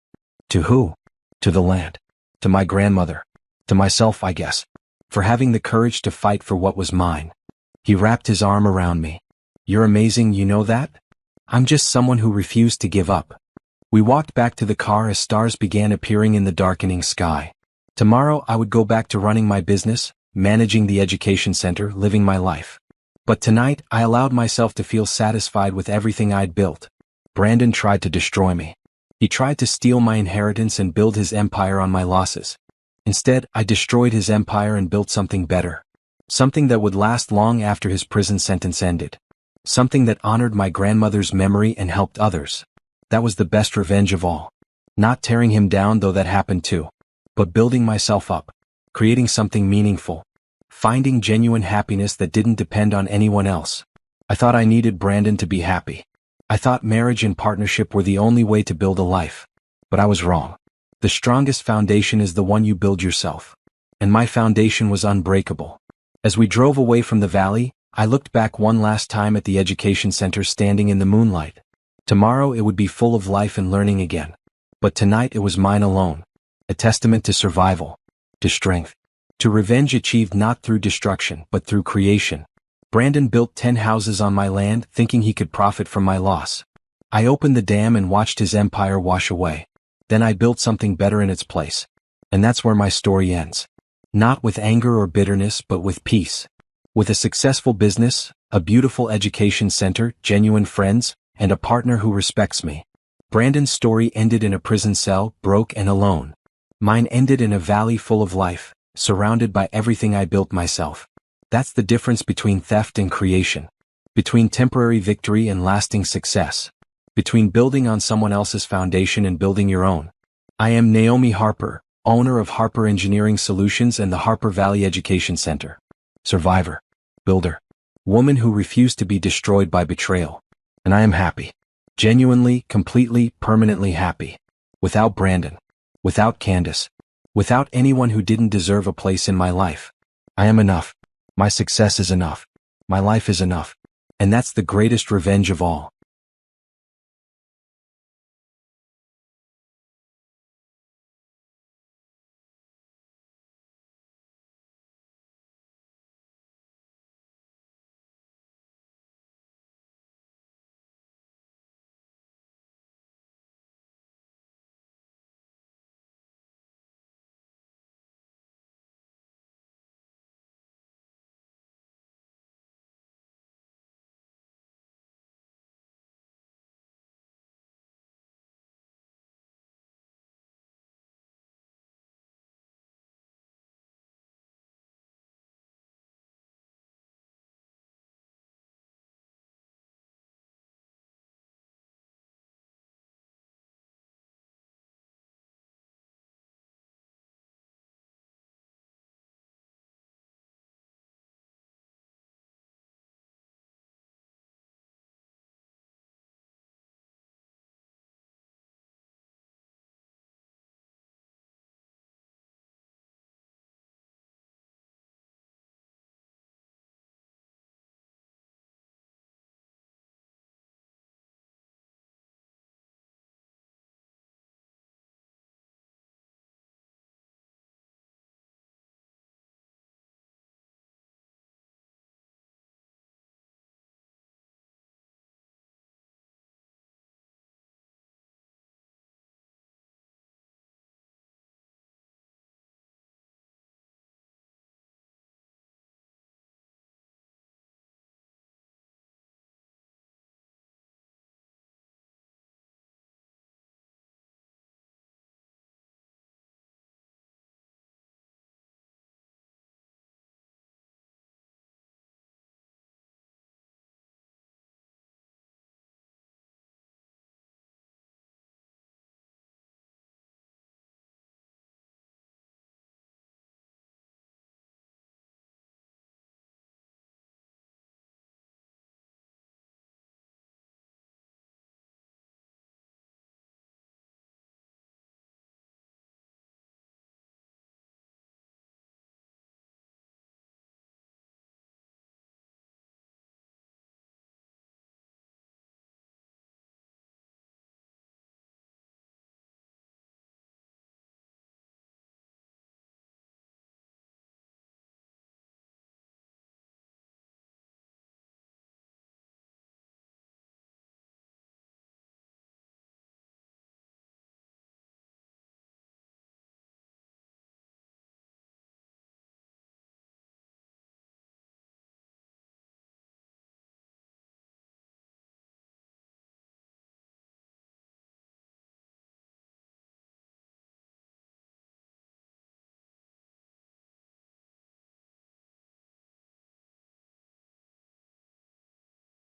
To who? To the land. To my grandmother. To myself, I guess. For having the courage to fight for what was mine. He wrapped his arm around me. You're amazing, you know that? I'm just someone who refused to give up. We walked back to the car as stars began appearing in the darkening sky. Tomorrow I would go back to running my business, managing the education center, living my life. But tonight I allowed myself to feel satisfied with everything I'd built. Brandon tried to destroy me. He tried to steal my inheritance and build his empire on my losses. Instead, I destroyed his empire and built something better. Something that would last long after his prison sentence ended. Something that honored my grandmother's memory and helped others. That was the best revenge of all. Not tearing him down, though that happened too. But building myself up. Creating something meaningful. Finding genuine happiness that didn't depend on anyone else. I thought I needed Brandon to be happy. I thought marriage and partnership were the only way to build a life. But I was wrong. The strongest foundation is the one you build yourself. And my foundation was unbreakable. As we drove away from the valley, I looked back one last time at the education center standing in the moonlight. Tomorrow it would be full of life and learning again. But tonight it was mine alone. A testament to survival. To strength. To revenge achieved not through destruction but through creation. Brandon built 10 houses on my land thinking he could profit from my loss. I opened the dam and watched his empire wash away. Then I built something better in its place. And that's where my story ends. Not with anger or bitterness but with peace. With a successful business, A beautiful education center, genuine friends, and a partner who respects me. Brandon's story ended in a prison cell, broke and alone. Mine ended in a valley full of life, surrounded by everything I built myself. That's the difference between theft and creation. Between temporary victory and lasting success. Between building on someone else's foundation and building your own. I am Naomi Harper, owner of Harper Engineering Solutions and the Harper Valley Education Center. Survivor. Builder. Woman who refused to be destroyed by betrayal. And I am happy. Genuinely, completely, permanently happy. Without Brandon. Without Candace. Without anyone who didn't deserve a place in my life. I am enough. My success is enough. My life is enough. And that's the greatest revenge of all.